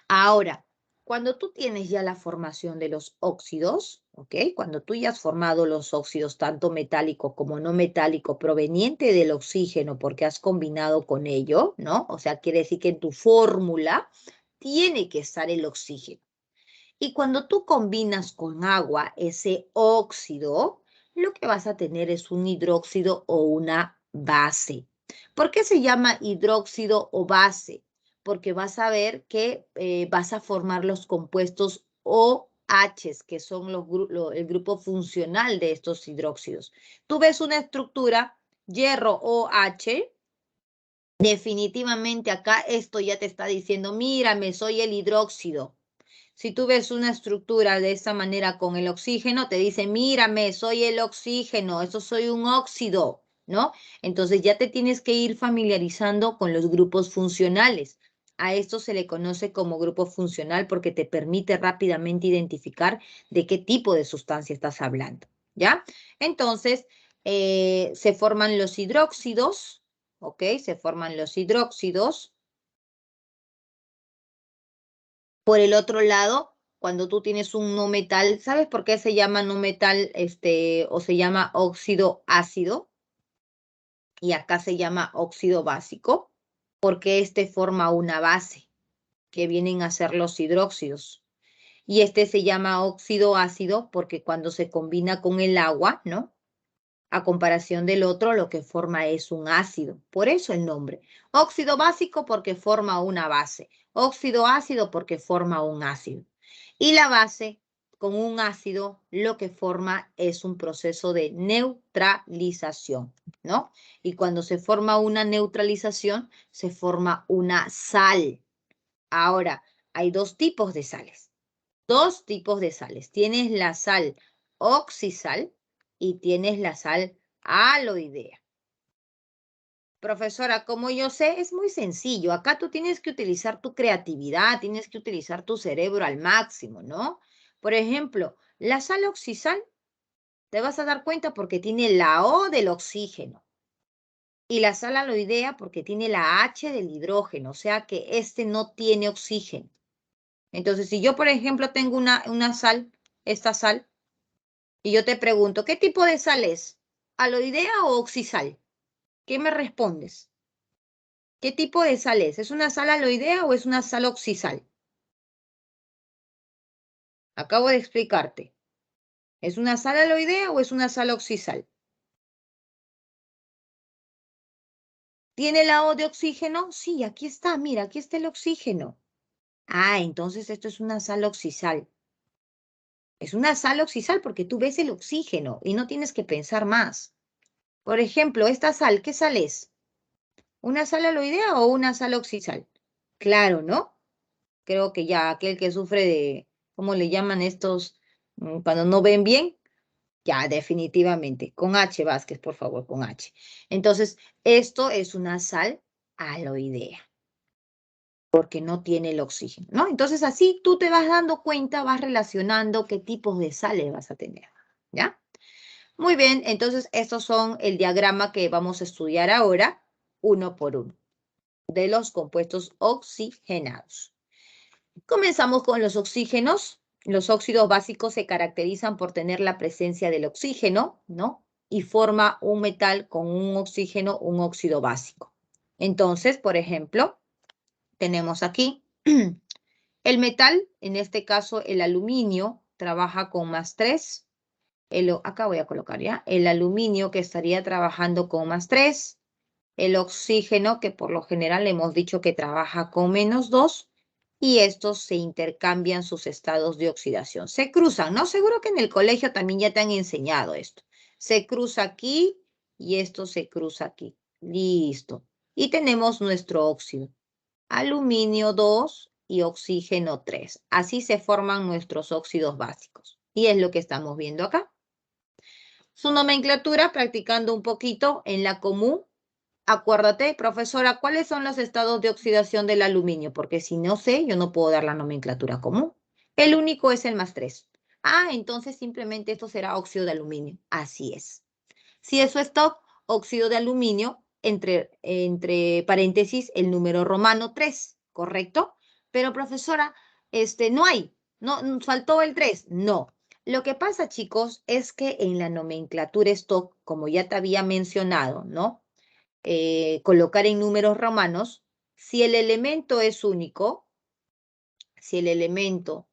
Ahora, cuando tú tienes ya la formación de los óxidos, ¿ok? Cuando tú ya has formado los óxidos, tanto metálico como no metálico, proveniente del oxígeno, porque has combinado con ello, ¿no? O sea, quiere decir que en tu fórmula tiene que estar el oxígeno. Y cuando tú combinas con agua ese óxido, lo que vas a tener es un hidróxido o una base. ¿Por qué se llama hidróxido o base? Porque vas a ver que vas a formar los compuestos OH, que son el grupo funcional de estos hidróxidos. Tú ves una estructura, hierro OH, definitivamente acá esto ya te está diciendo, mírame, soy el hidróxido. Si tú ves una estructura de esta manera con el oxígeno, te dice, mírame, soy el oxígeno, eso soy un óxido, ¿no? Entonces ya te tienes que ir familiarizando con los grupos funcionales. A esto se le conoce como grupo funcional porque te permite rápidamente identificar de qué tipo de sustancia estás hablando, ¿ya? Entonces, se forman los hidróxidos, ¿ok? Se forman los hidróxidos. Por el otro lado, cuando tú tienes un no metal, ¿sabes por qué se llama no metal, o se llama óxido ácido? Y acá se llama óxido básico, porque este forma una base, que vienen a ser los hidróxidos. Y este se llama óxido ácido porque cuando se combina con el agua, ¿no? A comparación del otro, lo que forma es un ácido. Por eso el nombre. Óxido básico porque forma una base. Óxido ácido porque forma un ácido. Y la base con un ácido lo que forma es un proceso de neutralización, ¿no? Y cuando se forma una neutralización, se forma una sal. Ahora, hay dos tipos de sales. Dos tipos de sales. Tienes la sal oxisal y tienes la sal aloidea. Profesora, como yo sé, es muy sencillo. Acá tú tienes que utilizar tu creatividad, tienes que utilizar tu cerebro al máximo, ¿no? Por ejemplo, la sal oxisal, te vas a dar cuenta porque tiene la O del oxígeno y la sal aloidea porque tiene la H del hidrógeno, o sea que este no tiene oxígeno. Entonces, si yo, por ejemplo, tengo una sal, esta sal, y yo te pregunto, ¿qué tipo de sal es? ¿Aloidea o oxisal? ¿Qué me respondes? ¿Qué tipo de sal es? ¿Es una sal aloidea o es una sal oxisal? Acabo de explicarte. ¿Es una sal aloidea o es una sal oxisal? ¿Tiene la O de oxígeno? Sí, aquí está, mira, aquí está el oxígeno. Ah, entonces esto es una sal oxisal. Es una sal oxisal porque tú ves el oxígeno y no tienes que pensar más. Por ejemplo, esta sal, ¿qué sal es? ¿Una sal aloidea o una sal oxisal? Claro, ¿no? Creo que ya aquel que sufre de, ¿cómo le llaman estos? Cuando no ven bien, ya definitivamente. Con H, Vázquez, por favor, con H. Entonces, esto es una sal aloidea, porque no tiene el oxígeno, ¿no? Entonces, así tú te vas dando cuenta, vas relacionando qué tipos de sales vas a tener, ¿ya? Muy bien, entonces estos son el diagrama que vamos a estudiar ahora, uno por uno, de los compuestos oxigenados. Comenzamos con los oxígenos. Los óxidos básicos se caracterizan por tener la presencia del oxígeno, ¿no? Y forma un metal con un oxígeno, un óxido básico. Entonces, por ejemplo, tenemos aquí el metal, en este caso el aluminio, trabaja con +3. Acá voy a colocar ya el aluminio que estaría trabajando con +3. El oxígeno, que por lo general hemos dicho que trabaja con -2. y estos se intercambian sus estados de oxidación. Se cruzan, ¿no? Seguro que en el colegio también ya te han enseñado esto. Se cruza aquí y esto se cruza aquí. Listo. Y tenemos nuestro óxido. Aluminio 2 y oxígeno 3. Así se forman nuestros óxidos básicos. Y es lo que estamos viendo acá. Su nomenclatura, practicando un poquito en la común. Acuérdate, profesora, ¿cuáles son los estados de oxidación del aluminio? Porque si no sé, yo no puedo dar la nomenclatura común. El único es el +3. Ah, entonces simplemente esto será óxido de aluminio. Así es. Si eso es todo, óxido de aluminio, entre paréntesis, el número romano 3, ¿correcto? Pero profesora, no hay, no, faltó el 3. No. Lo que pasa, chicos, es que en la nomenclatura stock, como ya te había mencionado, ¿no? Colocar en números romanos, si el elemento es único, si el elemento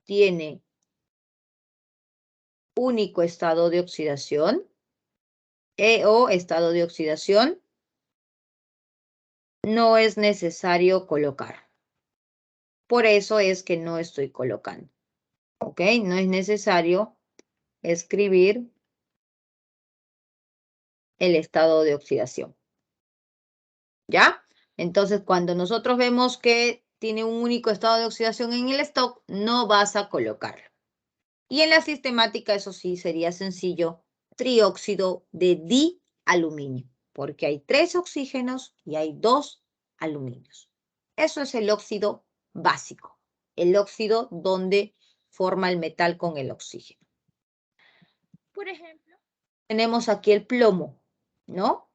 tiene único estado de oxidación o estado de oxidación, no es necesario colocar. Por eso es que no estoy colocando. ¿Ok? No es necesario escribir el estado de oxidación. ¿Ya? Entonces, cuando nosotros vemos que tiene un único estado de oxidación en el stock, no vas a colocarlo. Y en la sistemática, eso sí, sería sencillo, trióxido de dialuminio, porque hay 3 oxígenos y hay 2 aluminios. Eso es el óxido básico, el óxido donde forma el metal con el oxígeno. Por ejemplo, tenemos aquí el plomo, ¿no?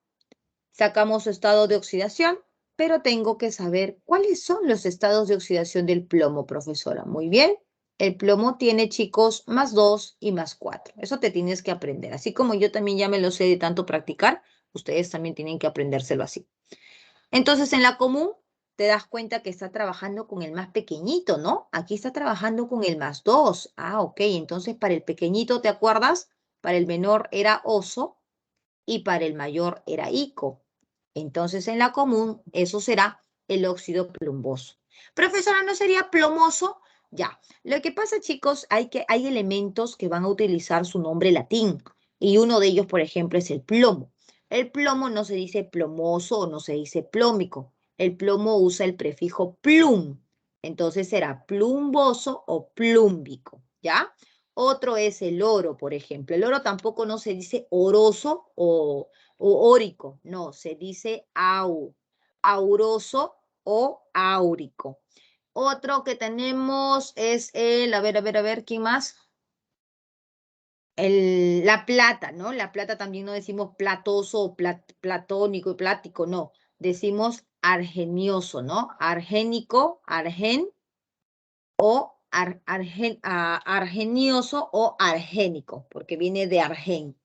Sacamos su estado de oxidación, pero tengo que saber cuáles son los estados de oxidación del plomo, profesora. Muy bien. El plomo tiene, chicos, +2 y +4. Eso te tienes que aprender. Así como yo también ya me lo sé de tanto practicar, ustedes también tienen que aprendérselo así. Entonces, en la común, te das cuenta que está trabajando con el más pequeñito, ¿no? Aquí está trabajando con el +2. Ah, ok. Entonces, para el pequeñito, ¿te acuerdas? Para el menor era oso y para el mayor era ico. Entonces, en la común, eso será el óxido plumboso. Profesora, ¿no sería plomoso? Ya. Lo que pasa, chicos, hay elementos que van a utilizar su nombre latín. Y uno de ellos, por ejemplo, es el plomo. El plomo no se dice plomoso o no se dice plómico. El plomo usa el prefijo plum. Entonces será plumboso o plúmbico. ¿Ya? Otro es el oro, por ejemplo. El oro tampoco no se dice oroso o órico, no, se dice auroso o áurico. Otro que tenemos es a ver, ¿quién más? La plata, ¿no? La plata también no decimos platoso o platónico y plático, no. Decimos argenioso, ¿no? Argénico, argen o argenioso o argénico, porque viene de argen.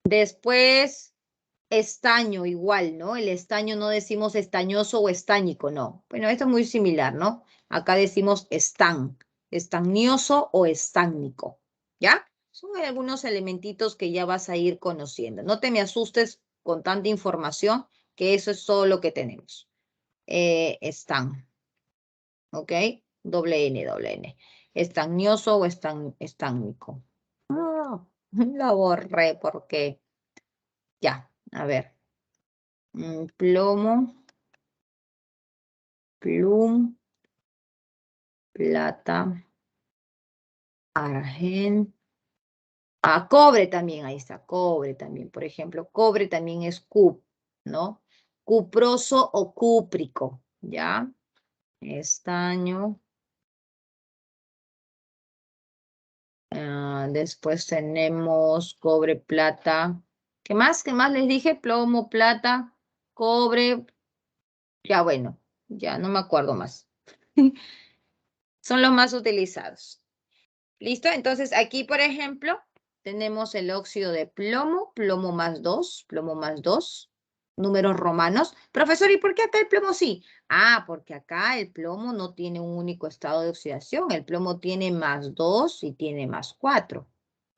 Después, estaño igual, ¿no? El estaño no decimos estañoso o estáñico, no. Bueno, esto es muy similar, ¿no? Acá decimos estañoso o estánico, ¿ya? Son algunos elementitos que ya vas a ir conociendo. No te me asustes con tanta información, que eso es todo lo que tenemos. Están, ¿ok? Doble N. Estañoso o estánico. Ah, la borré porque, ya, a ver. Plomo, plum, plata, argén. Ah, cobre también, ahí está, cobre también. Por ejemplo, cobre también es ¿no? Cuproso o cúprico, ¿ya? Estaño. Después tenemos cobre, plata. ¿Qué más? ¿Qué más les dije? Plomo, plata, cobre. Ya bueno, ya no me acuerdo más. Son los más utilizados. ¿Listo? Entonces aquí, por ejemplo, tenemos el óxido de plomo, plomo +2, números romanos. Profesor, ¿y por qué acá el plomo sí? Ah, porque acá el plomo no tiene un único estado de oxidación. El plomo tiene +2 y tiene +4.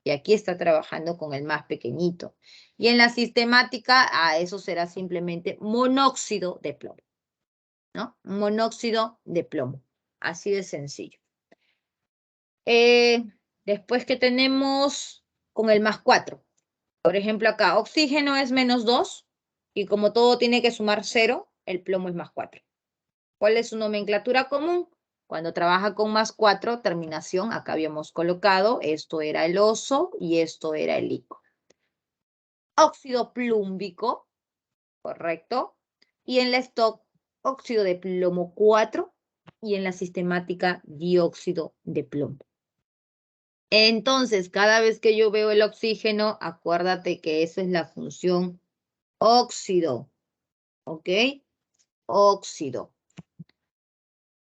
Y aquí está trabajando con el más pequeñito. Y en la sistemática, eso será simplemente monóxido de plomo. ¿no? Monóxido de plomo. Así de sencillo. Después que tenemos con el +4. Por ejemplo, acá oxígeno es -2 y como todo tiene que sumar 0, el plomo es +4. ¿Cuál es su nomenclatura común? Cuando trabaja con +4, terminación, acá habíamos colocado, esto era el oso y esto era el ico. Óxido plúmbico, correcto. Y en la stock, óxido de plomo 4 y en la sistemática, dióxido de plomo. Entonces, cada vez que yo veo el oxígeno, acuérdate que esa es la función óxido, ¿ok? Óxido.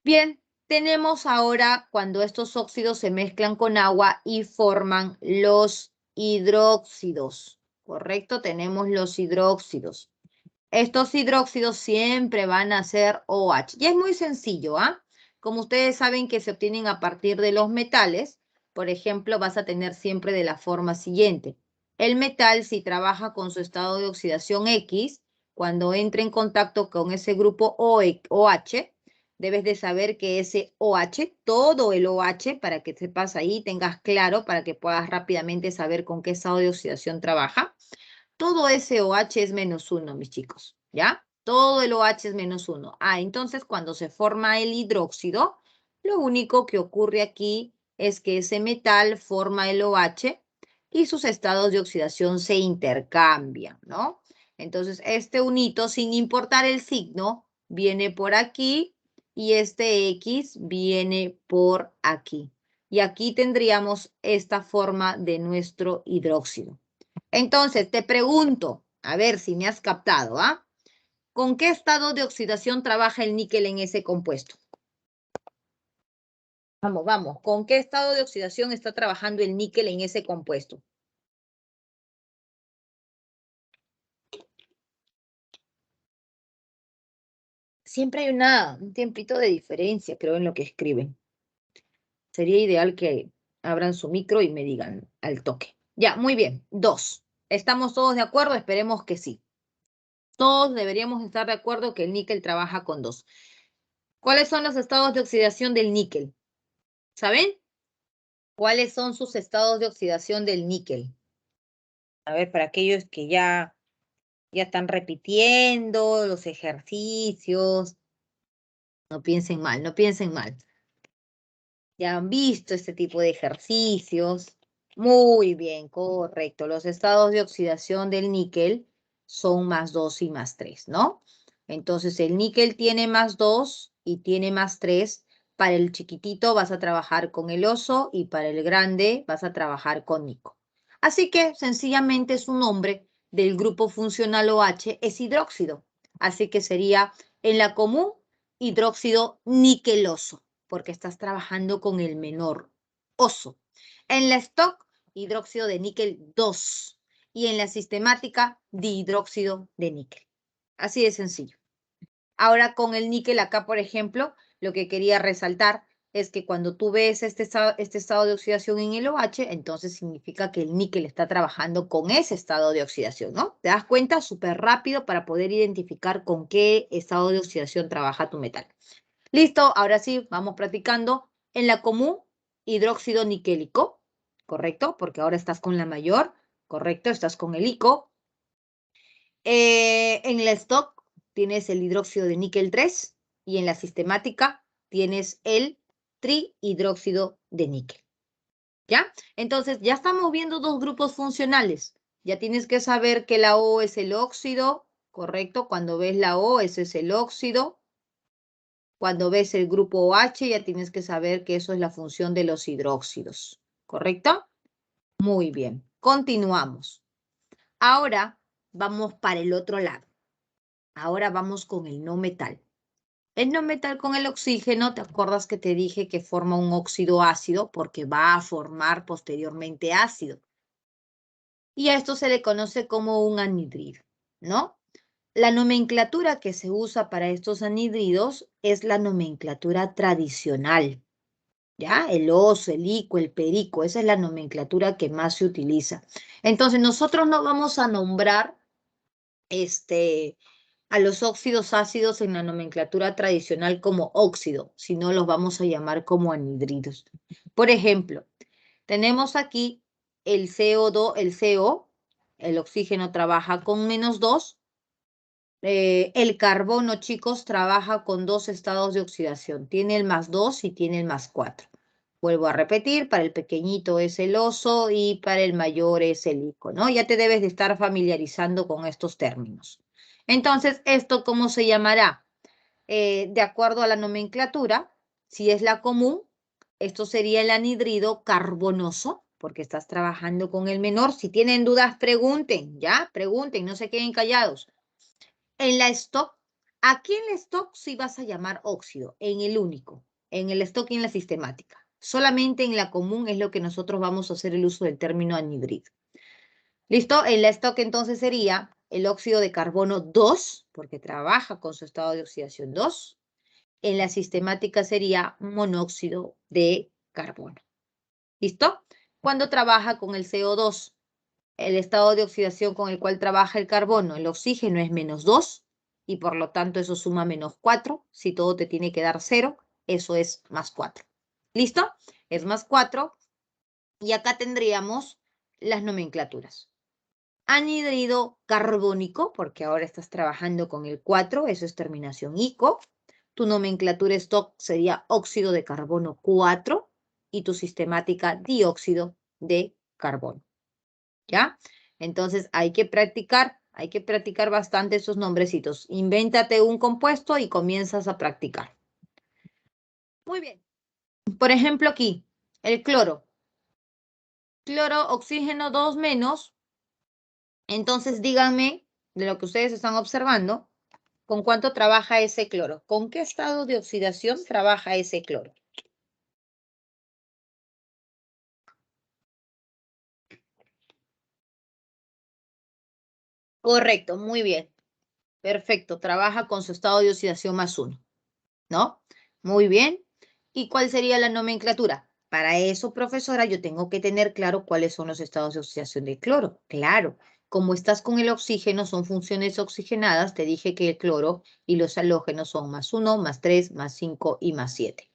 Bien, tenemos ahora cuando estos óxidos se mezclan con agua y forman los hidróxidos, ¿correcto? Tenemos los hidróxidos. Estos hidróxidos siempre van a ser OH. Y es muy sencillo, ¿ah? Como ustedes saben que se obtienen a partir de los metales, por ejemplo, vas a tener siempre de la forma siguiente. El metal, si trabaja con su estado de oxidación X, cuando entre en contacto con ese grupo OH, debes de saber que ese OH, todo el OH, para que sepas ahí, tengas claro, para que puedas rápidamente saber con qué estado de oxidación trabaja. Todo ese OH es -1, mis chicos, ¿ya? Todo el OH es -1. Entonces cuando se forma el hidróxido, lo único que ocurre aquí es que ese metal forma el OH y sus estados de oxidación se intercambian, ¿no? Entonces este unito, sin importar el signo, viene por aquí y este X viene por aquí. Y aquí tendríamos esta forma de nuestro hidróxido. Entonces, te pregunto, a ver si me has captado, ¿ah? ¿Con qué estado de oxidación trabaja el níquel en ese compuesto? Vamos, vamos. ¿Con qué estado de oxidación está trabajando el níquel en ese compuesto? Siempre hay un tiempito de diferencia, creo, en lo que escriben. Sería ideal que abran su micro y me digan al toque. Ya, muy bien. 2. ¿Estamos todos de acuerdo? Esperemos que sí. Todos deberíamos estar de acuerdo que el níquel trabaja con 2. ¿Cuáles son los estados de oxidación del níquel? ¿Saben? ¿Cuáles son sus estados de oxidación del níquel? A ver, para aquellos que ya están repitiendo los ejercicios, no piensen mal, no piensen mal. Ya han visto este tipo de ejercicios. Muy bien, correcto. Los estados de oxidación del níquel son +2 y +3, ¿no? Entonces el níquel tiene +2 y tiene +3. Para el chiquitito vas a trabajar con el oso y para el grande vas a trabajar con Nico. Así que sencillamente su nombre del grupo funcional OH es hidróxido. Así que sería en la común hidróxido niqueloso, porque estás trabajando con el menor oso. En la stock, hidróxido de níquel 2 y en la sistemática, dihidróxido de níquel. Así de sencillo. Ahora con el níquel acá, por ejemplo, lo que quería resaltar es que cuando tú ves este estado de oxidación en el OH, entonces significa que el níquel está trabajando con ese estado de oxidación, ¿no? ¿Te das cuenta? Súper rápido para poder identificar con qué estado de oxidación trabaja tu metal. Listo, ahora sí, vamos practicando. En la común, hidróxido niquélico, ¿correcto? Porque ahora estás con la mayor, ¿correcto? Estás con el ICO. En la stock tienes el hidróxido de níquel 3 y en la sistemática tienes el trihidróxido de níquel. ¿Ya? Entonces, ya estamos viendo dos grupos funcionales. Ya tienes que saber que la O es el óxido, ¿correcto? Cuando ves la O, ese es el óxido. Cuando ves el grupo OH, ya tienes que saber que eso es la función de los hidróxidos, ¿correcto? Muy bien, continuamos. Ahora vamos para el otro lado. Ahora vamos con el no metal. El no metal con el oxígeno, ¿te acuerdas que te dije que forma un óxido ácido porque va a formar posteriormente ácido? Y a esto se le conoce como un anhidrido, ¿no? La nomenclatura que se usa para estos anhídridos es la nomenclatura tradicional, ¿ya? El oso, el ico, el perico, esa es la nomenclatura que más se utiliza. Entonces, nosotros no vamos a nombrar a los óxidos ácidos en la nomenclatura tradicional como óxido, sino los vamos a llamar como anhidridos. Por ejemplo, tenemos aquí el CO2, el CO, el oxígeno trabaja con -2. El carbono, chicos, trabaja con 2 estados de oxidación. Tiene el +2 y tiene el +4. Vuelvo a repetir, para el pequeñito es el oso y para el mayor es el ico, ¿no? Ya te debes de estar familiarizando con estos términos. Entonces, ¿esto cómo se llamará? De acuerdo a la nomenclatura, si es la común, esto sería el anhidrido carbonoso, porque estás trabajando con el menor. Si tienen dudas, pregunten, ¿ya? Pregunten, no se queden callados. En la stock, aquí en la stock sí vas a llamar óxido, en el único, en el stock y en la sistemática. Solamente en la común es lo que nosotros vamos a hacer el uso del término anhidrido. ¿Listo? En la stock entonces sería el óxido de carbono 2, porque trabaja con su estado de oxidación 2. En la sistemática sería monóxido de carbono. ¿Listo? Cuando trabaja con el CO2, el estado de oxidación con el cual trabaja el carbono, el oxígeno es -2 y por lo tanto eso suma -4. Si todo te tiene que dar 0, eso es +4. ¿Listo? Es +4 y acá tendríamos las nomenclaturas. Anhidrido carbónico, porque ahora estás trabajando con el 4, eso es terminación ico. Tu nomenclatura stock sería óxido de carbono 4 y tu sistemática dióxido de carbono. ¿Ya? Entonces hay que practicar bastante esos nombrecitos. Invéntate un compuesto y comienzas a practicar. Muy bien. Por ejemplo aquí, el cloro. Cloro, oxígeno 2 menos. Entonces díganme, de lo que ustedes están observando, ¿con cuánto trabaja ese cloro? ¿Con qué estado de oxidación trabaja ese cloro? Correcto, muy bien. Perfecto, trabaja con su estado de oxidación +1, ¿no? Muy bien. ¿Y cuál sería la nomenclatura? Para eso, profesora, yo tengo que tener claro cuáles son los estados de oxidación del cloro. Claro, como estás con el oxígeno, son funciones oxigenadas, te dije que el cloro y los halógenos son +1, +3, +5 y +7.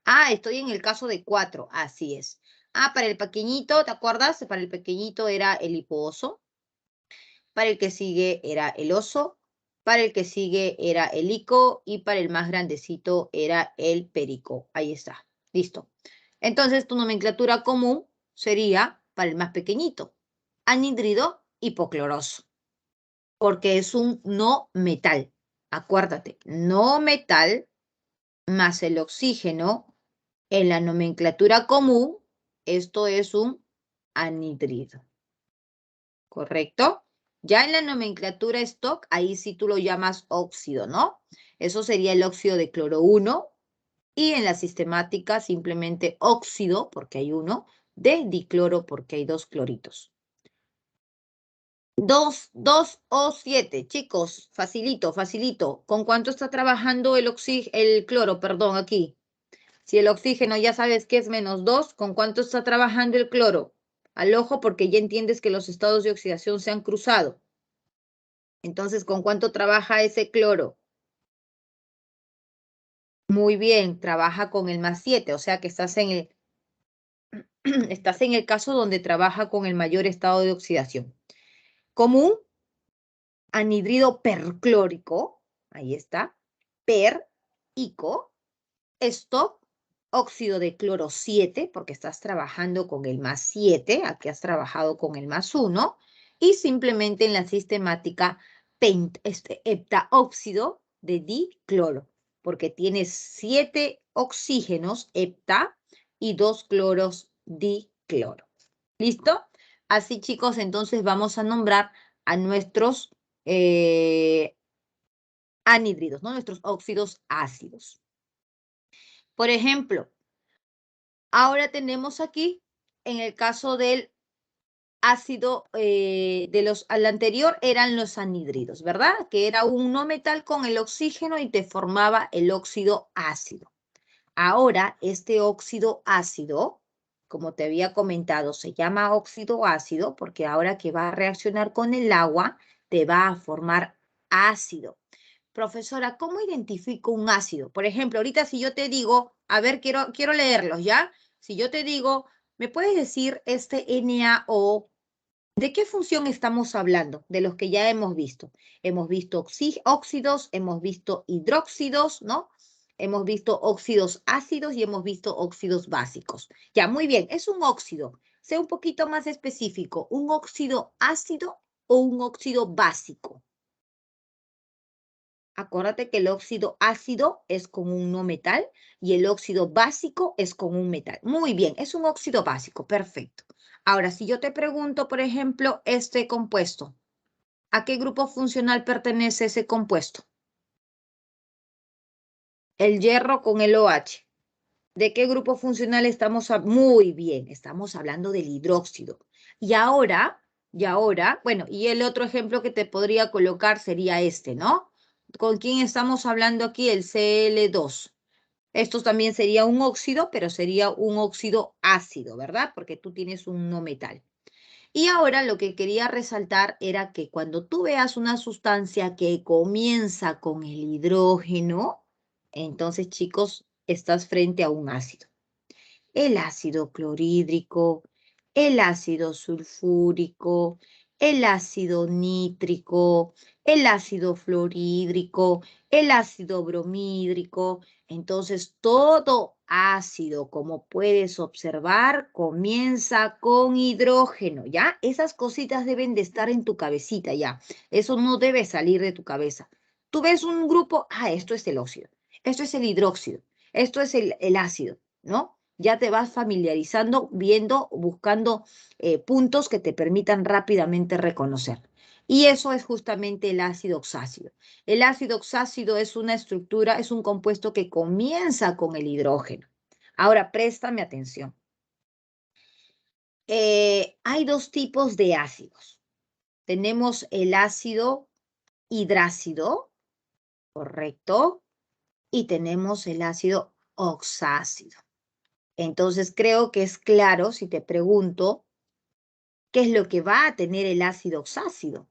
Ah, estoy en el caso de 4, así es. Ah, para el pequeñito, ¿te acuerdas? Para el pequeñito era el hipooso, para el que sigue era el oso, para el que sigue era el ico y para el más grandecito era el perico. Ahí está, listo. Entonces tu nomenclatura común sería para el más pequeñito, anhidrido hipocloroso, porque es un no metal. Acuérdate, no metal más el oxígeno en la nomenclatura común, esto es un anhidrido. ¿Correcto? Ya en la nomenclatura stock, ahí sí tú lo llamas óxido, ¿no? Eso sería el óxido de cloro 1 y en la sistemática simplemente óxido, porque hay uno, de dicloro, porque hay 2 cloritos. 2 o 7, chicos, facilito, facilito. ¿Con cuánto está trabajando el cloro, perdón, aquí? Si el oxígeno ya sabes que es -2, ¿con cuánto está trabajando el cloro? Al ojo, porque ya entiendes que los estados de oxidación se han cruzado. Entonces, ¿con cuánto trabaja ese cloro? Muy bien, trabaja con el +7, o sea que estás en el, estás en el caso donde trabaja con el mayor estado de oxidación. Común, anhidrido perclórico, ahí está, per-ico, stock, óxido de cloro 7, porque estás trabajando con el +7, aquí has trabajado con el +1, y simplemente en la sistemática heptaóxido de dicloro, porque tienes 7 oxígenos hepta y 2 cloros dicloro. ¿Listo? Así, chicos, entonces vamos a nombrar a nuestros anhídridos, ¿no? Nuestros óxidos ácidos. Por ejemplo, ahora tenemos aquí, en el caso del ácido, al anterior eran los anhídridos, ¿verdad? Que era un no metal con el oxígeno y te formaba el óxido ácido. Ahora, este óxido ácido, como te había comentado, se llama óxido ácido porque ahora que va a reaccionar con el agua, te va a formar ácido. profesora, ¿cómo identifico un ácido? Por ejemplo, ahorita si yo te digo, a ver, quiero leerlos, ¿ya? Si yo te digo, ¿me puedes decir este NaO? ¿De qué función estamos hablando? De los que ya hemos visto. Hemos visto óxidos, hemos visto hidróxidos, ¿no? Hemos visto óxidos ácidos y hemos visto óxidos básicos. Ya, muy bien, es un óxido. Sea un poquito más específico, ¿un óxido ácido o un óxido básico? Acuérdate que el óxido ácido es con un no metal y el óxido básico es con un metal. Muy bien, es un óxido básico, perfecto. Ahora, si yo te pregunto, por ejemplo, este compuesto, ¿a qué grupo funcional pertenece ese compuesto? El hierro con el OH. ¿De qué grupo funcional estamos hablando? Muy bien, estamos hablando del hidróxido. Bueno, y el otro ejemplo que te podría colocar sería este, ¿no? ¿Con quién estamos hablando aquí? El Cl2. Esto también sería un óxido, pero sería un óxido ácido, ¿verdad? Porque tú tienes un no metal. Y ahora lo que quería resaltar era que cuando tú veas una sustancia que comienza con el hidrógeno, entonces, chicos, estás frente a un ácido. El ácido clorhídrico, el ácido sulfúrico, el ácido nítrico, el ácido fluorhídrico, el ácido bromhídrico. Entonces, todo ácido, como puedes observar, comienza con hidrógeno, ¿ya? Esas cositas deben de estar en tu cabecita, ¿ya? Eso no debe salir de tu cabeza. Tú ves un grupo, esto es el óxido, esto es el hidróxido, esto es el ácido, ¿no? Ya te vas familiarizando, viendo, buscando puntos que te permitan rápidamente reconocer. Y eso es justamente el ácido oxácido. El ácido oxácido es una estructura, es un compuesto que comienza con el hidrógeno. Ahora, préstame atención. Hay dos tipos de ácidos. Tenemos el ácido hidrácido, ¿correcto? Y tenemos el ácido oxácido. Entonces, creo que es claro si te pregunto, ¿qué es lo que va a tener el ácido oxácido?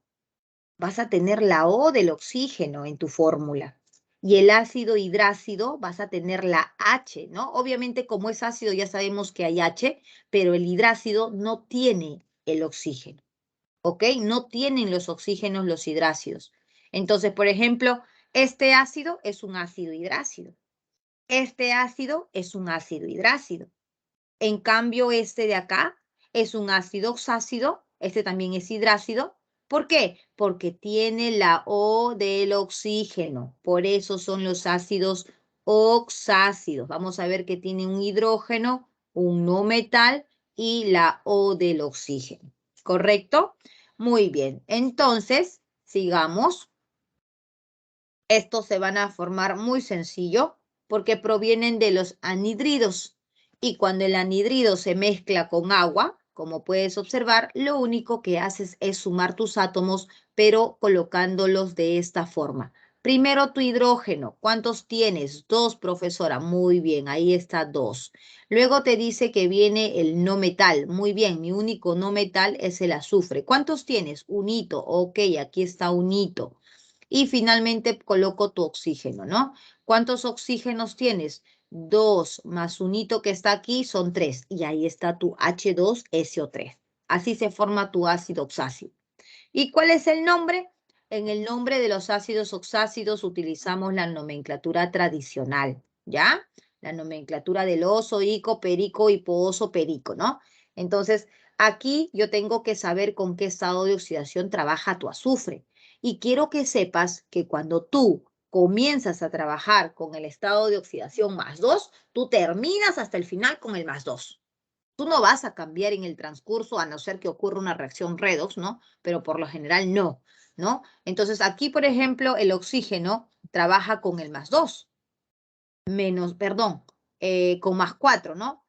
Vas a tener la O del oxígeno en tu fórmula. Y el ácido hidrácido vas a tener la H, ¿no? Obviamente, como es ácido, ya sabemos que hay H, pero el hidrácido no tiene el oxígeno, ¿ok? No tienen los oxígenos los hidrácidos. Entonces, por ejemplo, este ácido es un ácido hidrácido. Este ácido es un ácido hidrácido. En cambio, este de acá es un ácido oxácido, este también es hidrácido. ¿Por qué? Porque tiene la O del oxígeno. Por eso son los ácidos oxácidos. Vamos a ver que tiene un hidrógeno, un no metal y la O del oxígeno. ¿Correcto? Muy bien. Entonces, sigamos. Estos se van a formar muy sencillo porque provienen de los anhidridos. Y cuando el anhidrido se mezcla con agua, como puedes observar, lo único que haces es sumar tus átomos, pero colocándolos de esta forma. Primero tu hidrógeno. ¿Cuántos tienes? 2, profesora. Muy bien, ahí está 2. Luego te dice que viene el no metal. Muy bien, mi único no metal es el azufre. ¿Cuántos tienes? Un hito. Ok, aquí está un hito. Y finalmente coloco tu oxígeno, ¿no? ¿Cuántos oxígenos tienes? 2 más un hito que está aquí son 3. Y ahí está tu H2SO3. Así se forma tu ácido oxácido. ¿Y cuál es el nombre? En el nombre de los ácidos oxácidos utilizamos la nomenclatura tradicional, ¿ya? La nomenclatura del oso, ico, perico, hipooso, perico, ¿no? Entonces, aquí yo tengo que saber con qué estado de oxidación trabaja tu azufre. Y quiero que sepas que cuando tú comienzas a trabajar con el estado de oxidación +2, tú terminas hasta el final con el +2. Tú no vas a cambiar en el transcurso a no ser que ocurra una reacción redox, ¿no? Pero por lo general no, ¿no? Entonces aquí, por ejemplo, el oxígeno trabaja con el +2, con +4, ¿no?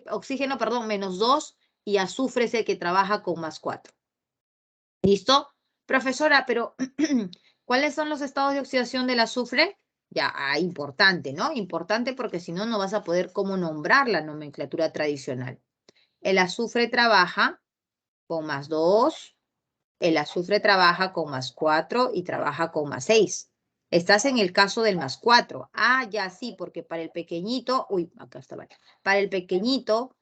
Oxígeno, perdón, -2 y azufre es el que trabaja con +4. ¿Listo? Profesora, pero ¿cuáles son los estados de oxidación del azufre? Ya, importante, ¿no? Importante porque si no, no vas a poder cómo nombrar la nomenclatura tradicional. El azufre trabaja con +2, El azufre trabaja con +4 y trabaja con +6. Estás en el caso del +4. Ah, ya sí, porque para el pequeñito, uy, acá está mal. Para el pequeñito,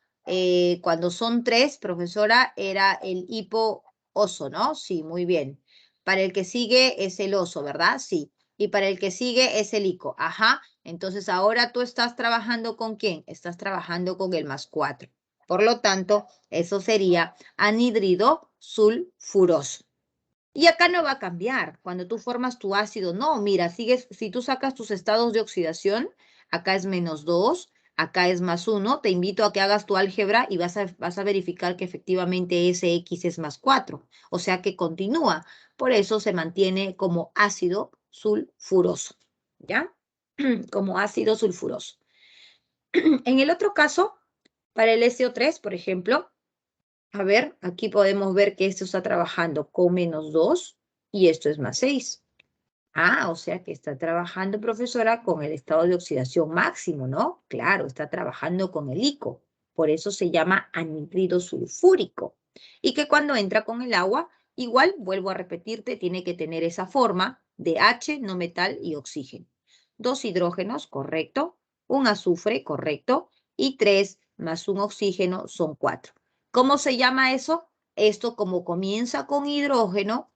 cuando son 3, profesora, era el hipo oso, ¿no? Sí, muy bien. Para el que sigue es el oso, ¿verdad? Sí. Y para el que sigue es el ico. Ajá. Entonces ahora tú estás trabajando ¿con quién? Estás trabajando con el +4. Por lo tanto, eso sería anhidrido sulfuroso. Y acá no va a cambiar. Cuando tú formas tu ácido, no, mira, sigues, si tú sacas tus estados de oxidación, acá es -2, acá es +1. Te invito a que hagas tu álgebra y vas a verificar que efectivamente ese X es +4. O sea que continúa. Por eso se mantiene como ácido sulfuroso. ¿Ya? Como ácido sulfuroso. En el otro caso, para el SO3, por ejemplo, a ver, aquí podemos ver que esto está trabajando con -2 y esto es +6. Ah, o sea que está trabajando, profesora, con el estado de oxidación máximo, ¿no? Claro, está trabajando con el ico. Por eso se llama anhídrido sulfúrico. Y que cuando entra con el agua, igual, vuelvo a repetirte, tiene que tener esa forma de H, no metal y oxígeno. 2 hidrógenos, correcto. Un azufre, correcto. Y 3 más un oxígeno son 4. ¿Cómo se llama eso? Esto como comienza con hidrógeno,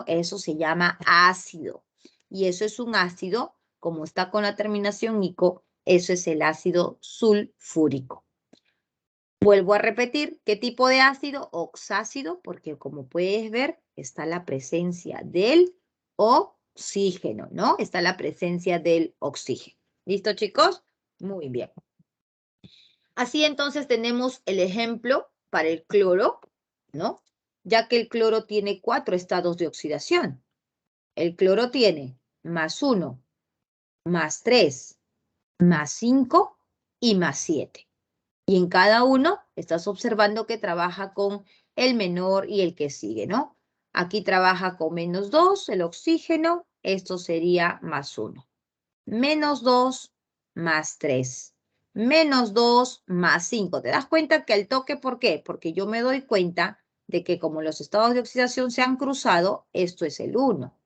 eso se llama ácido. Y eso es un ácido, como está con la terminación ico, eso es el ácido sulfúrico. Vuelvo a repetir, ¿qué tipo de ácido? Oxácido, porque como puedes ver, está la presencia del oxígeno, ¿no? Está la presencia del oxígeno. ¿Listo, chicos? Muy bien. Así entonces tenemos el ejemplo para el cloro, ¿no? Ya que el cloro tiene 4 estados de oxidación. El cloro tiene +1, +3, +5 y +7. Y en cada uno estás observando que trabaja con el menor y el que sigue, ¿no? Aquí trabaja con -2 el oxígeno, esto sería +1. -2, +3. -2, +5. ¿Te das cuenta que al toque, por qué? Porque yo me doy cuenta de que como los estados de oxidación se han cruzado, esto es el 1,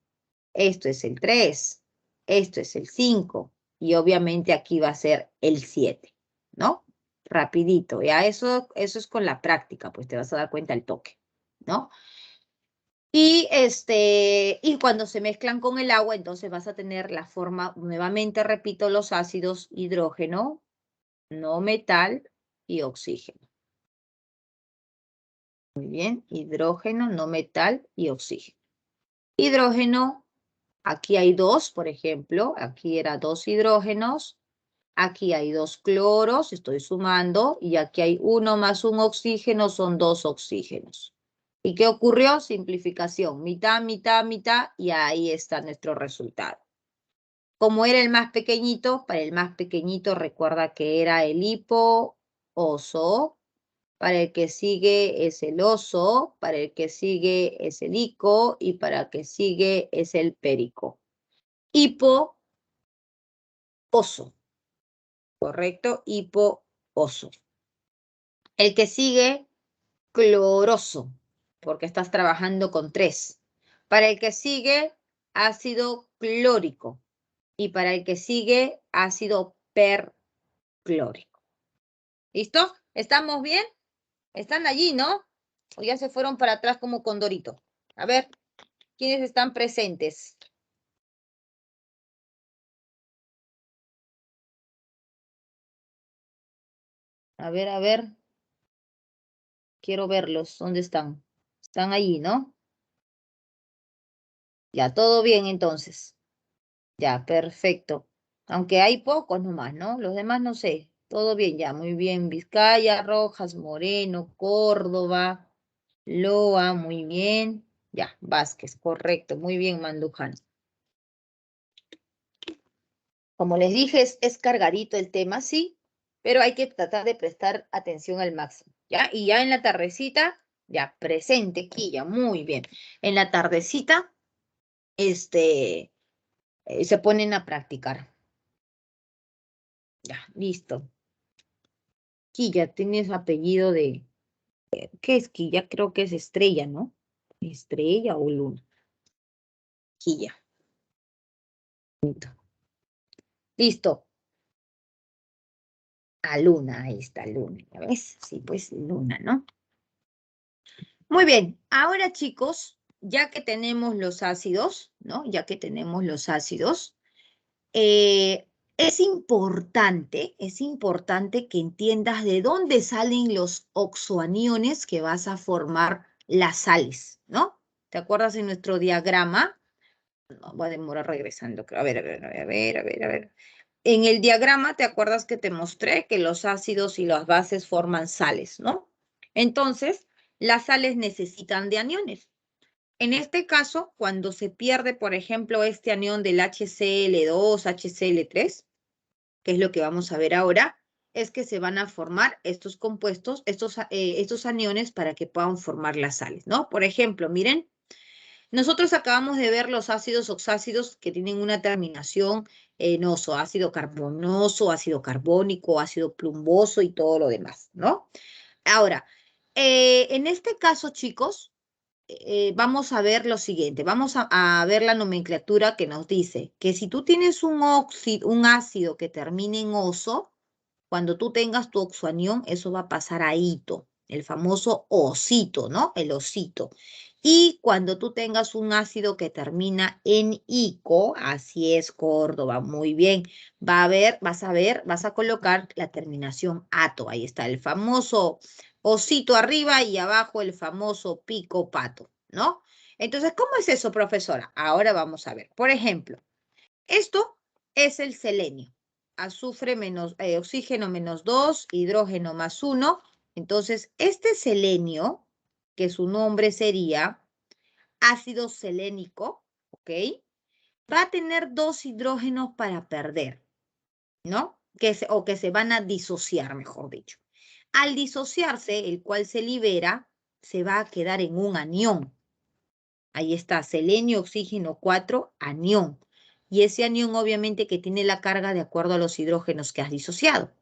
esto es el 3, esto es el 5 y obviamente aquí va a ser el 7, ¿no? Rapidito, ya eso es con la práctica, pues te vas a dar cuenta al toque, ¿no? Y cuando se mezclan con el agua, entonces vas a tener la forma, nuevamente repito, los ácidos hidrógeno, no metal y oxígeno. Muy bien, hidrógeno, no metal y oxígeno. Hidrógeno, aquí hay 2, por ejemplo, aquí era 2 hidrógenos, aquí hay 2 cloros, estoy sumando, y aquí hay 1 más un oxígeno, son 2 oxígenos. ¿Y qué ocurrió? Simplificación, mitad, mitad, mitad, y ahí está nuestro resultado. Como era el más pequeñito, para el más pequeñito recuerda que era el hipo oso, para el que sigue es el oso, para el que sigue es el ico y para el que sigue es el perico. Hipo oso, ¿correcto? Hipo oso. El que sigue, cloroso, porque estás trabajando con 3. Para el que sigue, ácido clórico. Y para el que sigue, ácido perclórico. ¿Listo? ¿Estamos bien? Están allí, ¿no? O ya se fueron para atrás como condorito. A ver, ¿quiénes están presentes? A ver. Quiero verlos. ¿Dónde están? Están allí, ¿no? Ya, todo bien entonces. Ya, perfecto. Aunque hay pocos nomás, ¿no? Los demás no sé. Todo bien, ya, muy bien. Vizcaya, Rojas, Moreno, Córdoba, Loa, muy bien. Ya, Vázquez, correcto. Muy bien, Manduján. Como les dije, es cargadito el tema, sí, pero hay que tratar de prestar atención al máximo, ¿ya? Y ya en la tardecita, ya, presente, Quilla, muy bien. En la tardecita, se ponen a practicar. Ya, listo. Quilla, tienes apellido de ¿qué es quilla? Creo que es estrella, ¿no? Estrella o luna. Quilla. Listo. A luna, ahí está luna, ¿ya ves? Sí, pues luna, ¿no? Muy bien, ahora chicos, ya que tenemos los ácidos, ¿no? Ya que tenemos los ácidos, es importante que entiendas de dónde salen los oxoaniones que vas a formar las sales, ¿no? ¿Te acuerdas en nuestro diagrama? No, voy a demorar regresando, creo. A ver. En el diagrama, ¿te acuerdas que te mostré que los ácidos y las bases forman sales, ¿no? Entonces, las sales necesitan de aniones. En este caso, cuando se pierde, por ejemplo, este anión del HCl2, HCl3, que es lo que vamos a ver ahora, es que se van a formar estos compuestos, estos aniones para que puedan formar las sales, ¿no? Por ejemplo, miren, nosotros acabamos de ver los ácidos oxácidos que tienen una terminación en oso, ácido carbonoso, ácido carbónico, ácido plumboso y todo lo demás, ¿no? Ahora, en este caso, chicos, vamos a ver lo siguiente. Vamos a ver la nomenclatura que nos dice que si tú tienes un ácido que termine en oso, cuando tú tengas tu oxoanión, eso va a pasar a hito, el famoso osito, ¿no? El osito. Y cuando tú tengas un ácido que termina en ico, así es, Córdoba, muy bien, vas a colocar la terminación ato. Ahí está el famoso osito arriba y abajo el famoso pico pato, ¿no? Entonces, ¿cómo es eso, profesora? Ahora vamos a ver. Por ejemplo, esto es el selenio. Azufre menos, oxígeno -2, hidrógeno +1. Entonces, este selenio, que su nombre sería ácido selénico, ¿ok? Va a tener 2 hidrógenos para perder, ¿no? O que se van a disociar, mejor dicho. Al disociarse, el cual se libera, se va a quedar en un anión. Ahí está, selenio, oxígeno 4, anión. Y ese anión obviamente que tiene la carga de acuerdo a los hidrógenos que has disociado.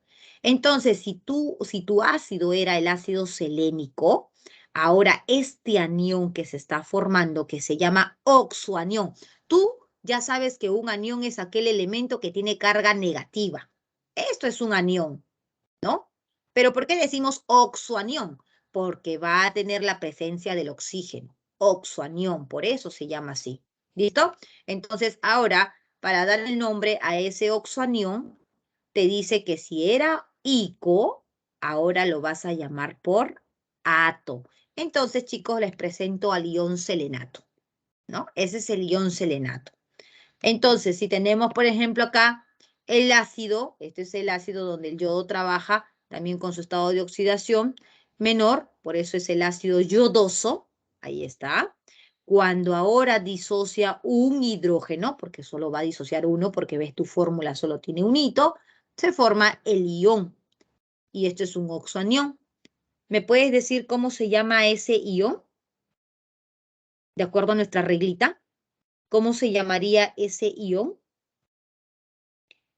Entonces, si tu ácido era el ácido selénico, ahora este anión que se está formando, que se llama oxoanión, tú ya sabes que un anión es aquel elemento que tiene carga negativa. Esto es un anión, ¿no? Pero ¿por qué decimos oxoanión? Porque va a tener la presencia del oxígeno. Oxoanión, por eso se llama así. ¿Listo? Entonces, ahora, para dar el nombre a ese oxoanión, te dice que si era ico, ahora lo vas a llamar por ato. Entonces, chicos, les presento al ion selenato, ¿no? Ese es el ion selenato. Entonces, si tenemos, por ejemplo, acá el ácido, este es el ácido donde el yodo trabaja también con su estado de oxidación menor, por eso es el ácido yodoso, ahí está. Cuando ahora disocia un hidrógeno, porque solo va a disociar uno, porque ves tu fórmula solo tiene un hito, se forma el ión. Y esto es un oxoanión. ¿Me puedes decir cómo se llama ese ión? De acuerdo a nuestra reglita, ¿cómo se llamaría ese ión?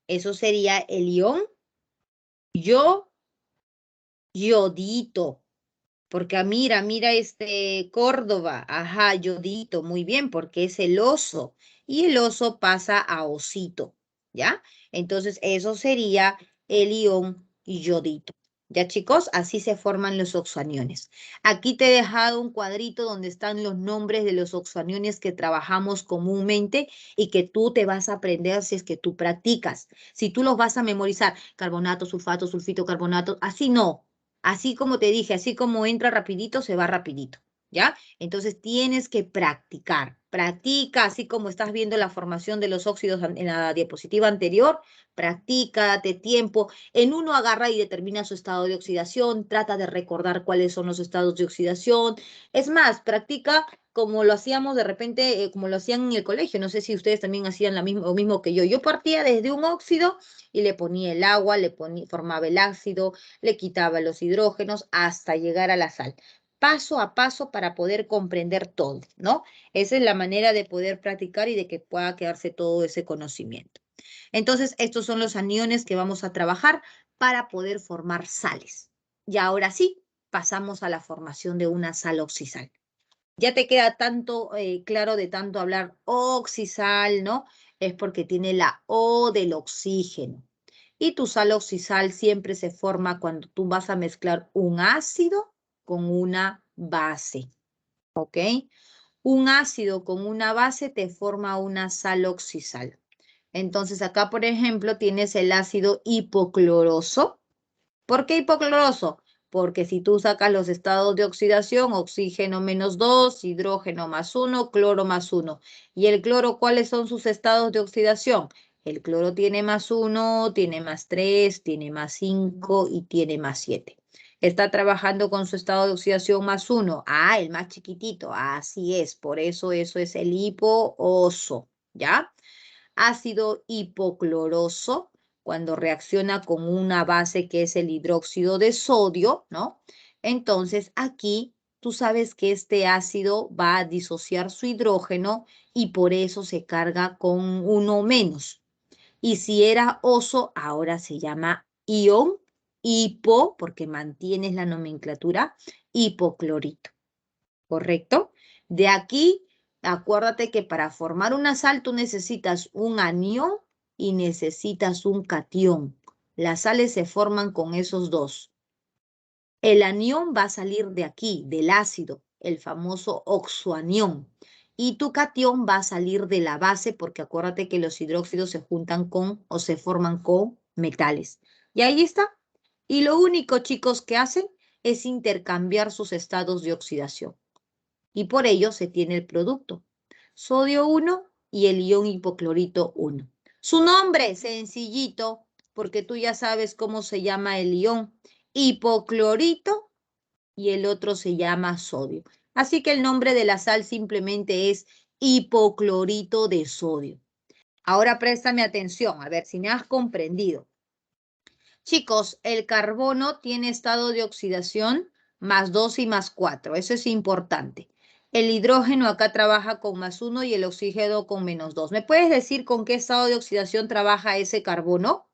Eso sería el ión yodito. Porque mira este Córdoba. Ajá, yodito, muy bien, porque es el oso. Y el oso pasa a osito, ¿ya? Entonces, eso sería el ión yodito. ¿Ya, chicos? Así se forman los oxoaniones. Aquí te he dejado un cuadrito donde están los nombres de los oxoaniones que trabajamos comúnmente y que tú te vas a aprender si es que tú practicas. Si tú los vas a memorizar, carbonato, sulfato, sulfito, carbonato, así no. Así como te dije, así como entra rapidito, se va rapidito, ¿ya? Entonces tienes que practicar. Practica, así como estás viendo la formación de los óxidos en la diapositiva anterior, practica, date tiempo. En uno agarra y determina su estado de oxidación, trata de recordar cuáles son los estados de oxidación. Es más, practica como lo hacíamos de repente, como lo hacían en el colegio. No sé si ustedes también hacían lo mismo que yo. Yo partía desde un óxido y le ponía el agua, formaba el ácido, le quitaba los hidrógenos hasta llegar a la sal. Paso a paso para poder comprender todo, ¿no? Esa es la manera de poder practicar y de que pueda quedarse todo ese conocimiento. Entonces, estos son los aniones que vamos a trabajar para poder formar sales. Y ahora sí, pasamos a la formación de una sal oxisal. Ya te queda tanto claro de tanto hablar oxisal, ¿no? Es porque tiene la O del oxígeno. Y tu sal oxisal siempre se forma cuando tú vas a mezclar un ácido con una base, ¿ok? Un ácido con una base te forma una sal oxisal. Entonces acá, por ejemplo, tienes el ácido hipocloroso. ¿Por qué hipocloroso? Porque si tú sacas los estados de oxidación, oxígeno -2, hidrógeno +1, cloro +1. ¿Y el cloro cuáles son sus estados de oxidación? El cloro tiene +1, tiene +3, tiene +5 y tiene +7. Está trabajando con su estado de oxidación +1. Ah, el más chiquitito. Así es, por eso es el hipooso, ¿ya? Ácido hipocloroso, cuando reacciona con una base que es el hidróxido de sodio, ¿no? Entonces aquí tú sabes que este ácido va a disociar su hidrógeno y por eso se carga con uno menos. Y si era oso, ahora se llama ion hipo, porque mantienes la nomenclatura, hipoclorito. ¿Correcto? De aquí, acuérdate que para formar una sal tú necesitas un anión y necesitas un catión. Las sales se forman con esos dos. El anión va a salir de aquí, del ácido, el famoso oxoanión. Y tu catión va a salir de la base porque acuérdate que los hidróxidos se juntan con o se forman con metales. Y ahí está. Y lo único, chicos, que hacen es intercambiar sus estados de oxidación. Y por ello se tiene el producto, sodio 1 y el ion hipoclorito 1. Su nombre, sencillito, porque tú ya sabes cómo se llama el ion, hipoclorito, y el otro se llama sodio. Así que el nombre de la sal simplemente es hipoclorito de sodio. Ahora préstame atención, a ver si me has comprendido. Chicos, el carbono tiene estado de oxidación +2 y +4. Eso es importante. El hidrógeno acá trabaja con +1 y el oxígeno con -2. ¿Me puedes decir con qué estado de oxidación trabaja ese carbono?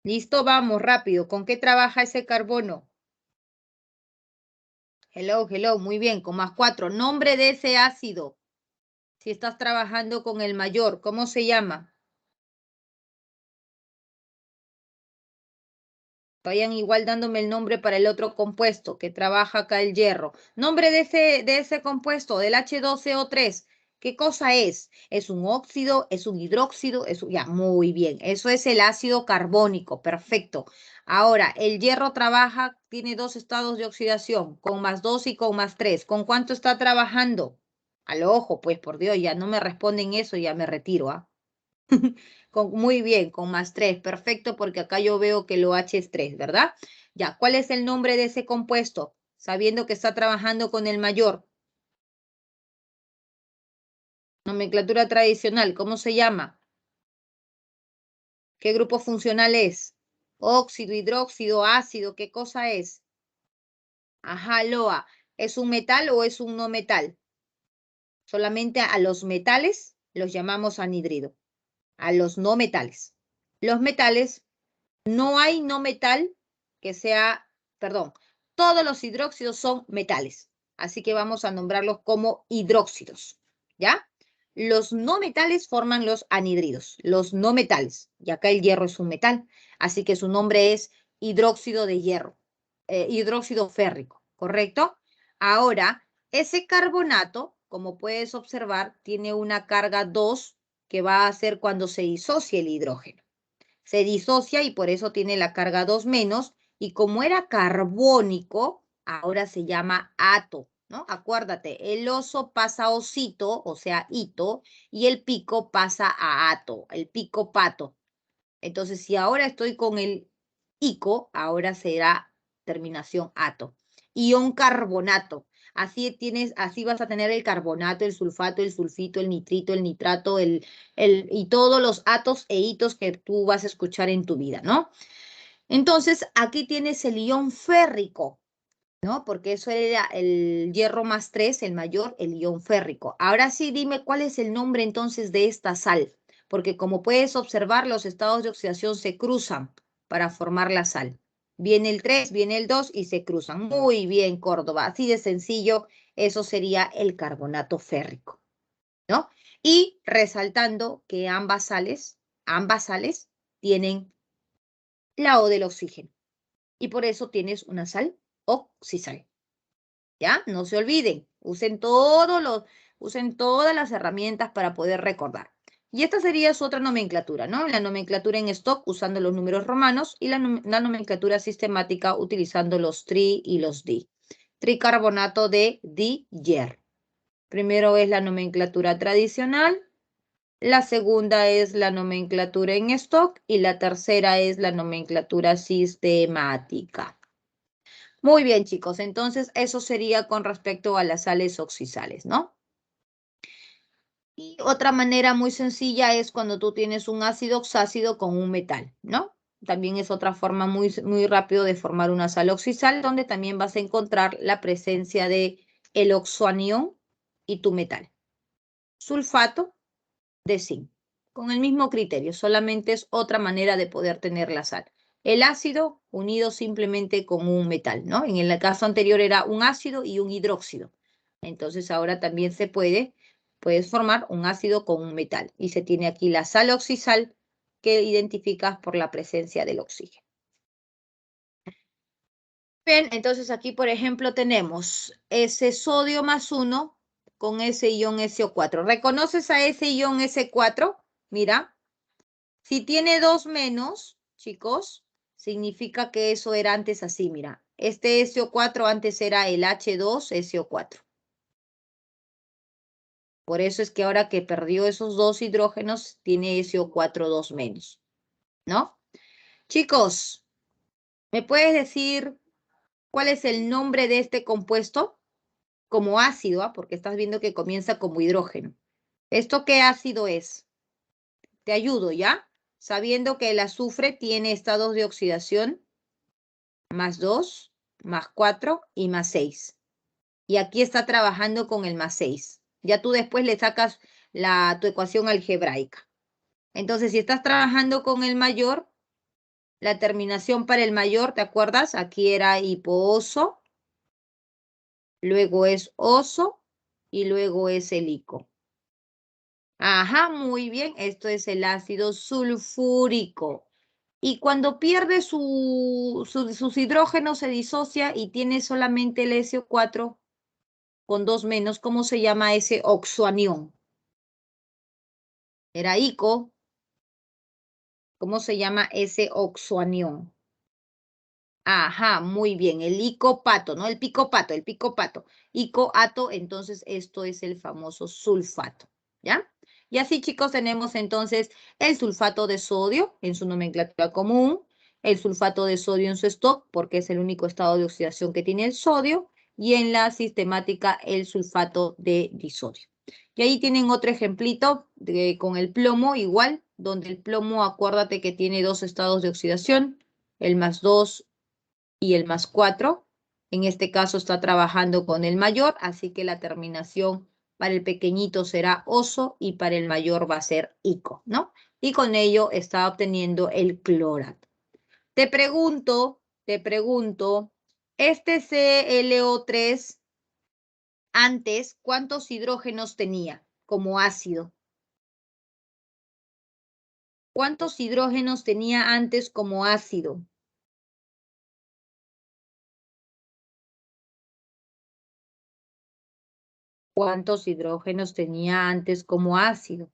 Listo, vamos, rápido. ¿Con qué trabaja ese carbono? Hello, hello, muy bien, con +4. Nombre de ese ácido. Si estás trabajando con el mayor, ¿cómo se llama? Vayan igual dándome el nombre para el otro compuesto que trabaja acá el hierro. Nombre de ese compuesto, del H2CO3. ¿Qué cosa es? ¿Es un óxido? ¿Es un hidróxido? Ya, muy bien. Eso es el ácido carbónico. Perfecto. Ahora, el hierro trabaja, tiene dos estados de oxidación, con +2 y con +3. ¿Con cuánto está trabajando? Al ojo, pues, por Dios, ya no me responden eso, ya me retiro, ¿ah? Muy bien, con +3, perfecto, porque acá yo veo que lo H es 3, ¿verdad? Ya, ¿cuál es el nombre de ese compuesto? Sabiendo que está trabajando con el mayor. Nomenclatura tradicional, ¿cómo se llama? ¿Qué grupo funcional es? Óxido, hidróxido, ácido, ¿qué cosa es? Ajá, Loa. ¿Es un metal o es un no metal? Solamente a los metales los llamamos anhidrido, a los no metales. Los metales, no hay no metal que sea, perdón, todos los hidróxidos son metales, así que vamos a nombrarlos como hidróxidos, ¿ya? Los no metales forman los anhidridos, los no metales, y acá el hierro es un metal, así que su nombre es hidróxido de hierro, hidróxido férrico, ¿correcto? Ahora, ese carbonato, como puedes observar, tiene una carga 2 que va a hacer cuando se disocie el hidrógeno. Se disocia y por eso tiene la carga 2 menos, y como era carbónico, ahora se llama ato, ¿no? Acuérdate, el oso pasa a osito, o sea, hito, y el pico pasa a ato, el pico pato. Entonces, si ahora estoy con el ico, ahora será terminación ato. Ion carbonato. Así vas a tener el carbonato, el sulfato, el sulfito, el nitrito, el nitrato, y todos los atos e hitos que tú vas a escuchar en tu vida, ¿no? Entonces, aquí tienes el ion férrico, ¿no? Porque eso era el hierro +3, el mayor, el ion férrico. Ahora sí, dime cuál es el nombre entonces de esta sal, porque como puedes observar, los estados de oxidación se cruzan. para formar la sal. Viene el 3, viene el 2 y se cruzan. Muy bien, Córdoba. Así de sencillo, eso sería el carbonato férrico, ¿no? Y resaltando que ambas sales tienen la O del oxígeno. Y por eso tienes una sal oxisal. ¿Ya? No se olviden. Usen todas las herramientas para poder recordar. Y esta sería su otra nomenclatura, ¿no? La nomenclatura en stock usando los números romanos y la nomenclatura sistemática utilizando los tri y los di. Tricarbonato de di-yer. Primero es la nomenclatura tradicional, la segunda es la nomenclatura en stock y la tercera es la nomenclatura sistemática. Muy bien, chicos. Entonces, eso sería con respecto a las sales oxisales, ¿no? Y otra manera muy sencilla es cuando tú tienes un ácido oxácido con un metal, ¿no? También es otra forma muy, muy rápido de formar una sal oxisal, donde también vas a encontrar la presencia de el oxoanión y tu metal. Sulfato de zinc. Con el mismo criterio, solamente es otra manera de poder tener la sal. El ácido unido simplemente con un metal, ¿no? En el caso anterior era un ácido y un hidróxido. Entonces ahora también puedes formar un ácido con un metal. Y se tiene aquí la sal oxisal que identificas por la presencia del oxígeno. Bien, entonces aquí, por ejemplo, tenemos ese sodio más 1 con ese ion SO4. ¿Reconoces a ese ion S4? Mira. Si tiene 2 menos, chicos, significa que eso era antes así, mira. Este SO4 antes era el H2SO4. Por eso es que ahora que perdió esos 2 hidrógenos, tiene SO4 2 menos, ¿no? Chicos, ¿me puedes decir cuál es el nombre de este compuesto? Como ácido, porque estás viendo que comienza como hidrógeno. ¿Esto qué ácido es? Te ayudo, ¿ya? Sabiendo que el azufre tiene estados de oxidación más 2, más 4 y más 6. Y aquí está trabajando con el más 6. Ya tú después le sacas tu ecuación algebraica. Entonces, si estás trabajando con el mayor, la terminación para el mayor, ¿te acuerdas? Aquí era hipooso, luego es oso y luego es el ico. Ajá, muy bien. Esto es el ácido sulfúrico. Y cuando pierde sus hidrógenos se disocia y tiene solamente el SO4 con 2 menos. ¿Cómo se llama ese oxoanión? Era ico. ¿Cómo se llama ese oxoanión? Ajá, muy bien. El icopato, ¿no? El picopato. Icoato, entonces esto es el famoso sulfato, ¿ya? Y así, chicos, tenemos entonces el sulfato de sodio en su nomenclatura común, el sulfato de sodio en su stock, porque es el único estado de oxidación que tiene el sodio, y en la sistemática el sulfato de disodio. Y ahí tienen otro ejemplito con el plomo igual, donde el plomo, acuérdate que tiene 2 estados de oxidación, el más 2 y el más 4. En este caso está trabajando con el mayor, así que la terminación para el pequeñito será oso y para el mayor va a ser ico, ¿no? Y con ello está obteniendo el clorato. Te pregunto, este ClO3 antes, ¿cuántos hidrógenos tenía como ácido? ¿Cuántos hidrógenos tenía antes como ácido? ¿Cuántos hidrógenos tenía antes como ácido?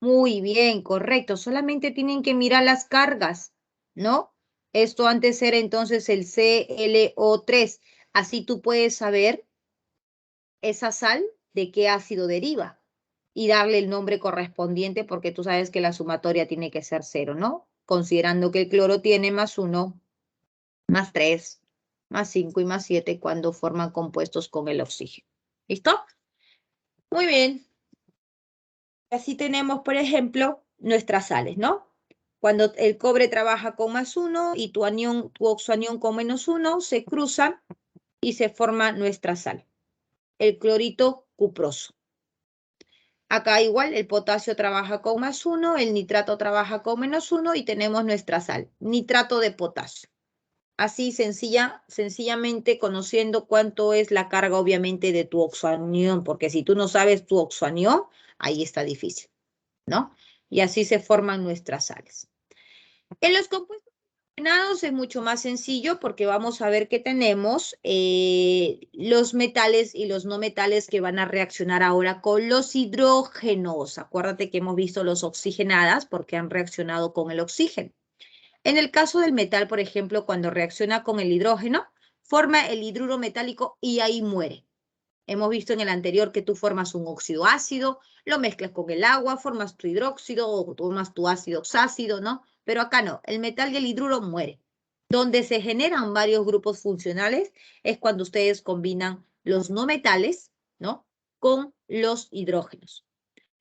Muy bien, correcto. Solamente tienen que mirar las cargas, ¿no? Esto antes era entonces el ClO3. Así tú puedes saber esa sal de qué ácido deriva y darle el nombre correspondiente porque tú sabes que la sumatoria tiene que ser 0, ¿no? Considerando que el cloro tiene más 1, más 3, más 5 y más 7 cuando forman compuestos con el oxígeno. ¿Listo? Muy bien. Así tenemos, por ejemplo, nuestras sales, ¿no? Cuando el cobre trabaja con más 1 y tu oxoanión con menos 1, se cruzan y se forma nuestra sal, el clorito cuproso. Acá igual el potasio trabaja con +1, el nitrato trabaja con -1 y tenemos nuestra sal, nitrato de potasio. Así sencillamente conociendo cuánto es la carga obviamente de tu oxoanión, porque si tú no sabes tu oxoanión, ahí está difícil, ¿no? Y así se forman nuestras sales. En los compuestos ordenados es mucho más sencillo porque vamos a ver que tenemos los metales y los no metales que van a reaccionar ahora con los hidrógenos. Acuérdate que hemos visto los oxigenadas porque han reaccionado con el oxígeno. En el caso del metal, por ejemplo, cuando reacciona con el hidrógeno, forma el hidruro metálico y ahí muere. Hemos visto en el anterior que tú formas un óxido ácido, lo mezclas con el agua, formas tu hidróxido o formas tu ácido oxácido, ¿no? Pero acá no, el metal y el hidruro muere. Donde se generan varios grupos funcionales es cuando ustedes combinan los no metales, ¿no? Con los hidrógenos.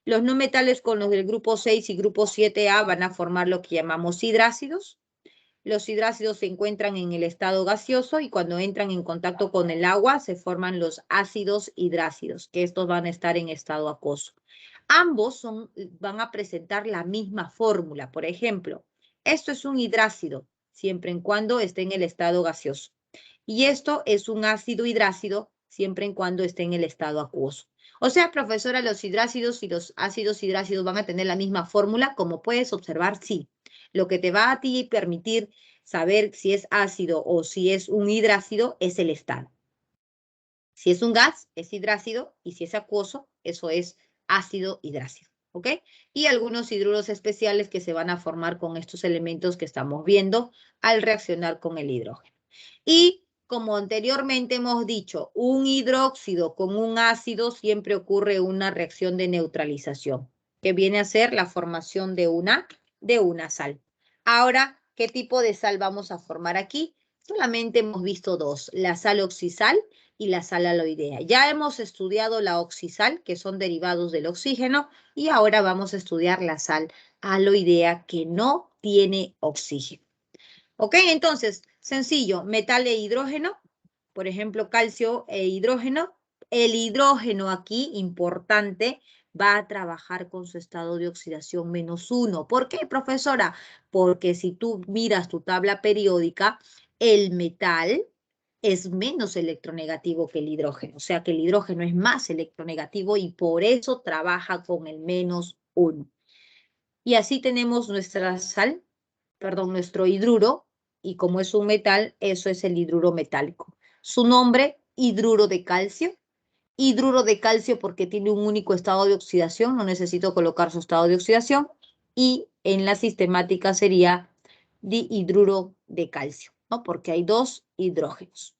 Los no metales con los del grupo 6 y grupo 7A van a formar lo que llamamos hidrácidos. Los hidrácidos se encuentran en el estado gaseoso y cuando entran en contacto con el agua se forman los ácidos hidrácidos, que estos van a estar en estado acuoso. Ambos van a presentar la misma fórmula. Por ejemplo, esto es un hidrácido, siempre y cuando esté en el estado gaseoso. Y esto es un ácido hidrácido, siempre y cuando esté en el estado acuoso. O sea, profesora, los hidrácidos y los ácidos hidrácidos van a tener la misma fórmula, como puedes observar, sí. Lo que te va a ti permitir saber si es ácido o si es un hidrácido es el estado. Si es un gas, es hidrácido, y si es acuoso, eso es ácido hidrácido, ¿ok? Y algunos hidruros especiales que se van a formar con estos elementos que estamos viendo al reaccionar con el hidrógeno. Y como anteriormente hemos dicho, un hidróxido con un ácido siempre ocurre una reacción de neutralización, que viene a ser la formación de una sal. Ahora, ¿qué tipo de sal vamos a formar aquí? Solamente hemos visto dos, la sal oxisal y la sal aloidea. Ya hemos estudiado la oxisal, que son derivados del oxígeno, y ahora vamos a estudiar la sal aloidea, que no tiene oxígeno. ¿Ok? Entonces, sencillo, metal e hidrógeno, por ejemplo, calcio e hidrógeno. El hidrógeno aquí, importante, va a trabajar con su estado de oxidación -1. ¿Por qué, profesora? Porque si tú miras tu tabla periódica, el metal es menos electronegativo que el hidrógeno. O sea que el hidrógeno es más electronegativo y por eso trabaja con el -1. Y así tenemos nuestra sal, perdón, nuestro hidruro, y como es un metal, eso es el hidruro metálico. Su nombre, hidruro de calcio. Hidruro de calcio porque tiene un único estado de oxidación, no necesito colocar su estado de oxidación. Y en la sistemática sería dihidruro de calcio, ¿no? Porque hay dos hidrógenos.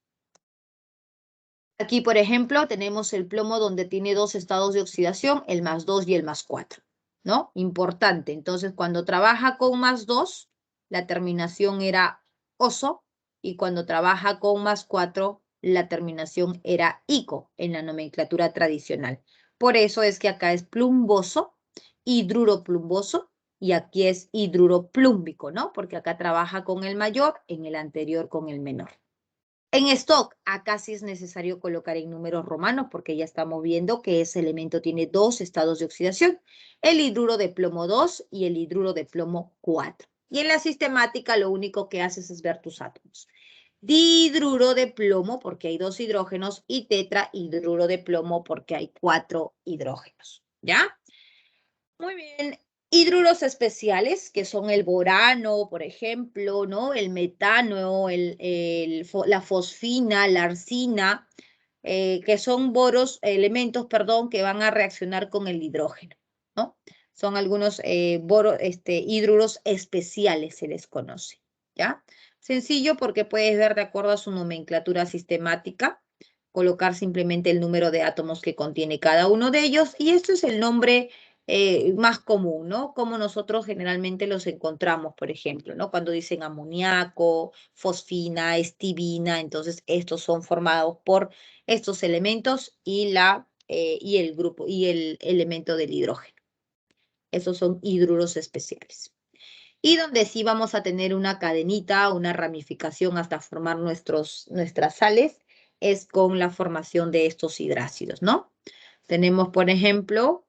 Aquí, por ejemplo, tenemos el plomo donde tiene dos estados de oxidación, el +2 y el +4, ¿no? Importante. Entonces, cuando trabaja con +2, la terminación era oso, y cuando trabaja con +4, la terminación era ico en la nomenclatura tradicional. Por eso es que acá es plumboso, hidruro plumboso, y aquí es hidruro plúmbico, ¿no? Porque acá trabaja con el mayor, en el anterior con el menor. En stock, acá sí es necesario colocar en números romanos porque ya estamos viendo que ese elemento tiene dos estados de oxidación, el hidruro de plomo 2 y el hidruro de plomo 4. Y en la sistemática lo único que haces es ver tus átomos. Dihidruro de plomo porque hay dos hidrógenos y tetrahidruro de plomo porque hay 4 hidrógenos. ¿Ya? Muy bien. Hidruros especiales, que son el borano, por ejemplo, ¿no? El metano, la fosfina, la arsina, que son elementos, perdón, que van a reaccionar con el hidrógeno, ¿no? Son algunos hidruros especiales, se les conoce, ¿ya? Sencillo porque puedes ver de acuerdo a su nomenclatura sistemática, colocar simplemente el número de átomos que contiene cada uno de ellos, y esto es el nombre más común, ¿no? Como nosotros generalmente los encontramos, por ejemplo, ¿no? Cuando dicen amoníaco, fosfina, estibina, entonces estos son formados por estos elementos y el grupo y el elemento del hidrógeno. Esos son hidruros especiales. Y donde sí vamos a tener una cadenita, una ramificación hasta formar nuestras sales, es con la formación de estos hidrácidos, ¿no? Tenemos, por ejemplo,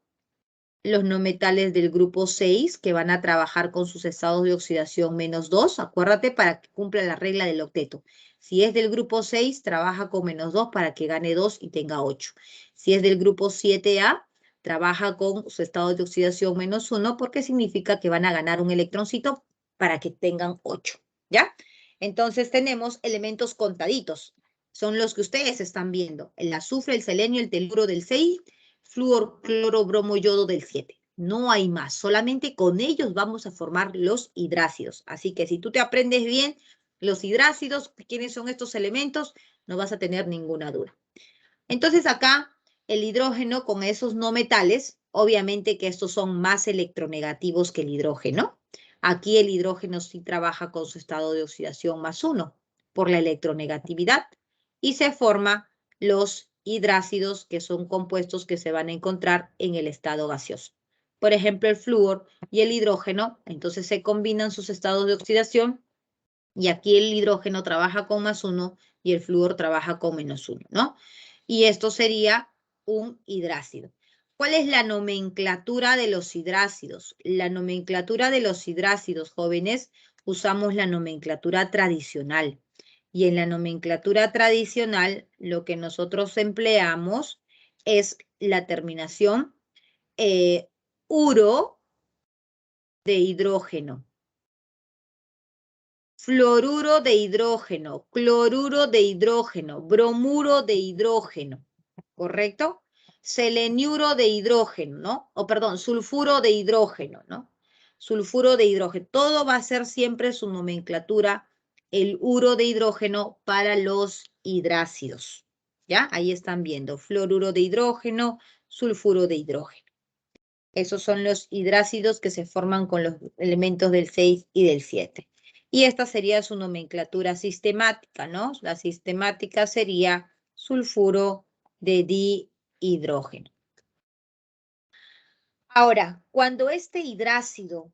los no metales del grupo 6 que van a trabajar con sus estados de oxidación -2. Acuérdate para que cumpla la regla del octeto. Si es del grupo 6, trabaja con -2 para que gane 2 y tenga 8. Si es del grupo 7A, trabaja con su estado de oxidación -1 porque significa que van a ganar un electroncito para que tengan 8. ¿Ya? Entonces tenemos elementos contaditos. Son los que ustedes están viendo. El azufre, el selenio, el teluro del 6, flúor, cloro, bromo, yodo del 7. No hay más. Solamente con ellos vamos a formar los hidrácidos. Así que si tú te aprendes bien los hidrácidos, quiénes son estos elementos, no vas a tener ninguna duda. Entonces acá el hidrógeno con esos no metales, obviamente que estos son más electronegativos que el hidrógeno. Aquí el hidrógeno sí trabaja con su estado de oxidación +1 por la electronegatividad y se forma los hidrácidos, que son compuestos que se van a encontrar en el estado gaseoso. Por ejemplo, el flúor y el hidrógeno, entonces se combinan sus estados de oxidación y aquí el hidrógeno trabaja con +1 y el flúor trabaja con -1, ¿no? Y esto sería un hidrácido. ¿Cuál es la nomenclatura de los hidrácidos? La nomenclatura de los hidrácidos, jóvenes, usamos la nomenclatura tradicional. Y en la nomenclatura tradicional, lo que nosotros empleamos es la terminación uro de hidrógeno, fluoruro de hidrógeno, cloruro de hidrógeno, bromuro de hidrógeno, ¿correcto? Seleniuro de hidrógeno, ¿no? O perdón, sulfuro de hidrógeno, ¿no? Sulfuro de hidrógeno. Todo va a ser siempre su nomenclatura, el uro de hidrógeno para los hidrácidos. ¿Ya? Ahí están viendo, fluoruro de hidrógeno, sulfuro de hidrógeno. Esos son los hidrácidos que se forman con los elementos del 6 y del 7. Y esta sería su nomenclatura sistemática, ¿no? La sistemática sería sulfuro de dihidrógeno. Ahora, cuando este hidrácido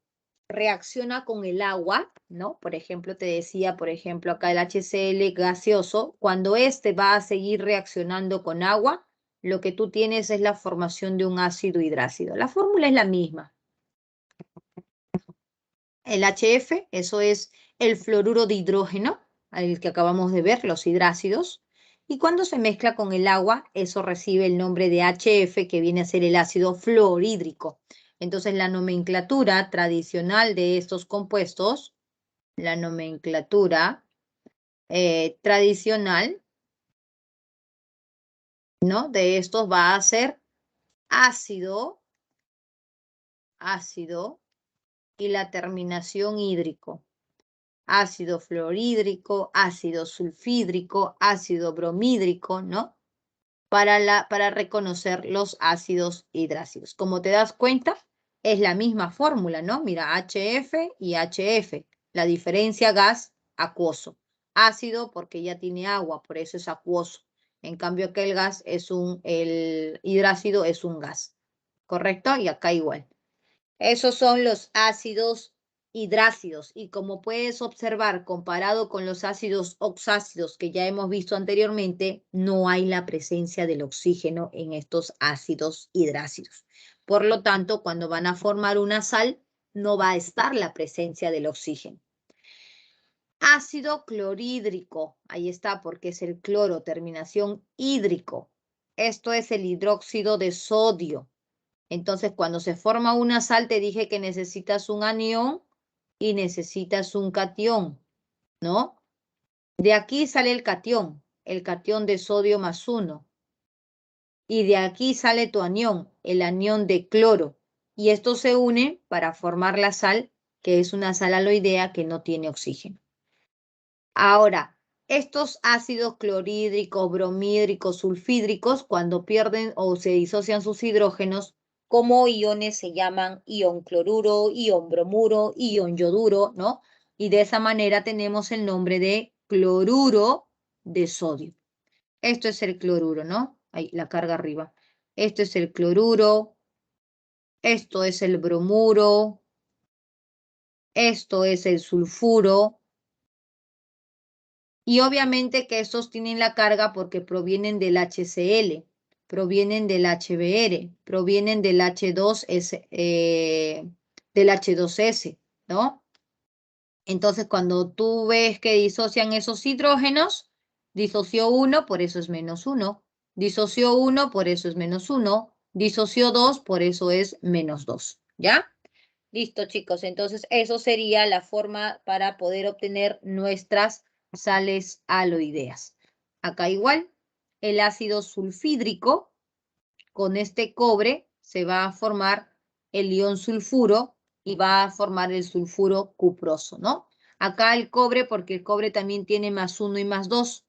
reacciona con el agua, ¿no? Por ejemplo, te decía, por ejemplo, acá el HCl gaseoso, cuando este va a seguir reaccionando con agua, lo que tú tienes es la formación de un ácido hidrácido. La fórmula es la misma. El HF, eso es el fluoruro de hidrógeno, el que acabamos de ver, los hidrácidos. Y cuando se mezcla con el agua, eso recibe el nombre de HF, que viene a ser el ácido fluorhídrico. Entonces, la nomenclatura tradicional de estos compuestos, la nomenclatura tradicional, ¿no? De estos va a ser ácido, y la terminación hídrico. Ácido fluorhídrico, ácido sulfídrico, ácido bromídrico, ¿no? Para reconocer los ácidos hidrácidos. Como te das cuenta, es la misma fórmula, ¿no? Mira, HF y HF. La diferencia gas, acuoso. Ácido porque ya tiene agua, por eso es acuoso. En cambio, acá el gas el hidrácido es un gas. ¿Correcto? Y acá igual. Esos son los ácidos hidrácidos y como puedes observar, comparado con los ácidos oxácidos que ya hemos visto anteriormente, no hay la presencia del oxígeno en estos ácidos hidrácidos. Por lo tanto, cuando van a formar una sal, no va a estar la presencia del oxígeno. Ácido clorhídrico, ahí está porque es el cloro, terminación hídrico. Esto es el hidróxido de sodio. Entonces, cuando se forma una sal, te dije que necesitas un anión y necesitas un catión, ¿no? De aquí sale el catión de sodio +1. Y de aquí sale tu anión, el anión de cloro. Y estos se unen para formar la sal, que es una sal aloidea que no tiene oxígeno. Ahora, estos ácidos clorhídricos, bromídricos, sulfídricos, cuando pierden o se disocian sus hidrógenos, como iones se llaman ion cloruro, ion bromuro, ion yoduro, ¿no? Y de esa manera tenemos el nombre de cloruro de sodio. Esto es el cloruro, ¿no? Ahí, la carga arriba. Esto es el cloruro, esto es el bromuro, esto es el sulfuro. Y obviamente que estos tienen la carga porque provienen del HCl. provienen del HBr, provienen del H2S, del H2S, ¿no? Entonces, cuando tú ves que disocian esos hidrógenos, disoció 1, por eso es -1. Disoció 1, por eso es -1. Disoció 2, por eso es -2. ¿Ya? Listo, chicos. Entonces, eso sería la forma para poder obtener nuestras sales aloideas. Acá igual, el ácido sulfídrico, con este cobre, se va a formar el ion sulfuro y va a formar el sulfuro cuproso, ¿no? Acá el cobre, porque el cobre también tiene +1 y +2.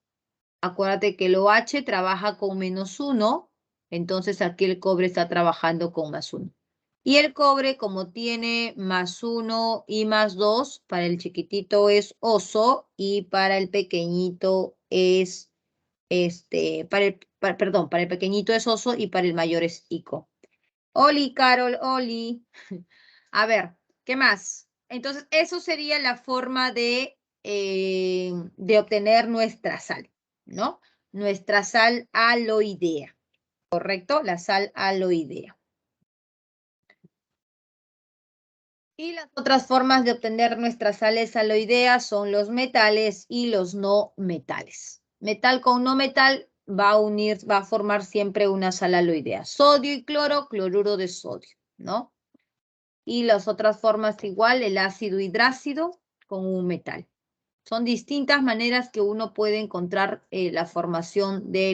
Acuérdate que el OH trabaja con -1, entonces aquí el cobre está trabajando con +1. Y el cobre, como tiene +1 y +2, para el chiquitito es oso y para el pequeñito es, perdón, para el pequeñito es oso y para el mayor es ico. Oli, Carol, Oli. A ver, ¿qué más? Entonces, eso sería la forma de obtener nuestra sal, ¿no? Nuestra sal aloidea, ¿correcto? La sal aloidea. Y las otras formas de obtener nuestras sales aloideas son los metales y los no metales. Metal con no metal va a formar siempre una sal aloidea. Sodio y cloro, cloruro de sodio, ¿no? Y las otras formas igual, el ácido hidrácido con un metal. Son distintas maneras que uno puede encontrar la formación de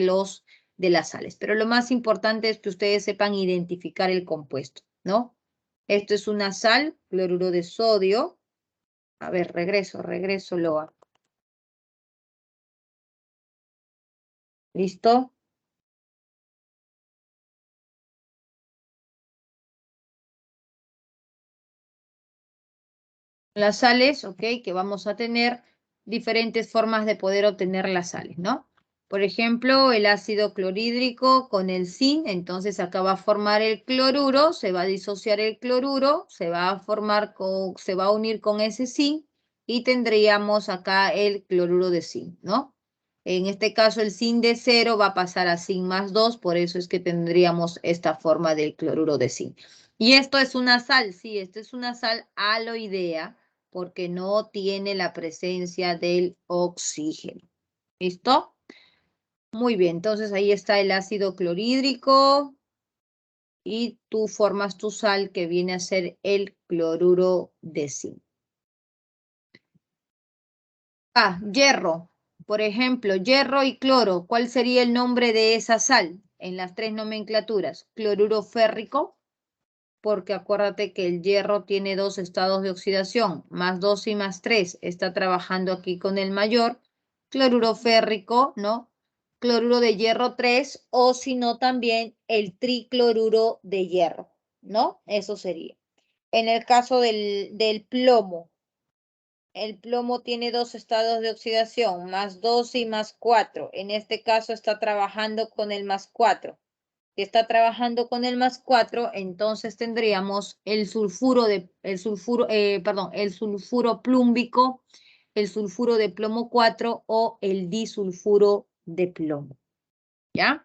las sales. Pero lo más importante es que ustedes sepan identificar el compuesto, ¿no? Esto es una sal, cloruro de sodio. A ver, regreso, Loa. ¿Listo? Las sales, ok, que vamos a tener diferentes formas de poder obtener las sales, ¿no? Por ejemplo, el ácido clorhídrico con el zinc, entonces acá va a formar el cloruro, se va a disociar el cloruro, se va a unir con ese zinc y tendríamos acá el cloruro de zinc, ¿no? En este caso el zinc de 0 va a pasar a zinc +2, por eso es que tendríamos esta forma del cloruro de zinc. Y esto es una sal, sí, esto es una sal aloidea porque no tiene la presencia del oxígeno. ¿Listo? Muy bien, entonces ahí está el ácido clorhídrico y tú formas tu sal que viene a ser el cloruro de zinc. Hierro. Por ejemplo, hierro y cloro. ¿Cuál sería el nombre de esa sal en las tres nomenclaturas? Cloruro férrico, porque acuérdate que el hierro tiene 2 estados de oxidación, +2 y +3. Está trabajando aquí con el mayor. Cloruro férrico, ¿no? Cloruro de hierro 3 o si no también el tricloruro de hierro, ¿no? Eso sería. En el caso del plomo, el plomo tiene 2 estados de oxidación, +2 y +4. En este caso está trabajando con el +4. Si está trabajando con el +4, entonces tendríamos el sulfuro plúmbico, el sulfuro de plomo 4 o el disulfuro de plomo. ¿Ya?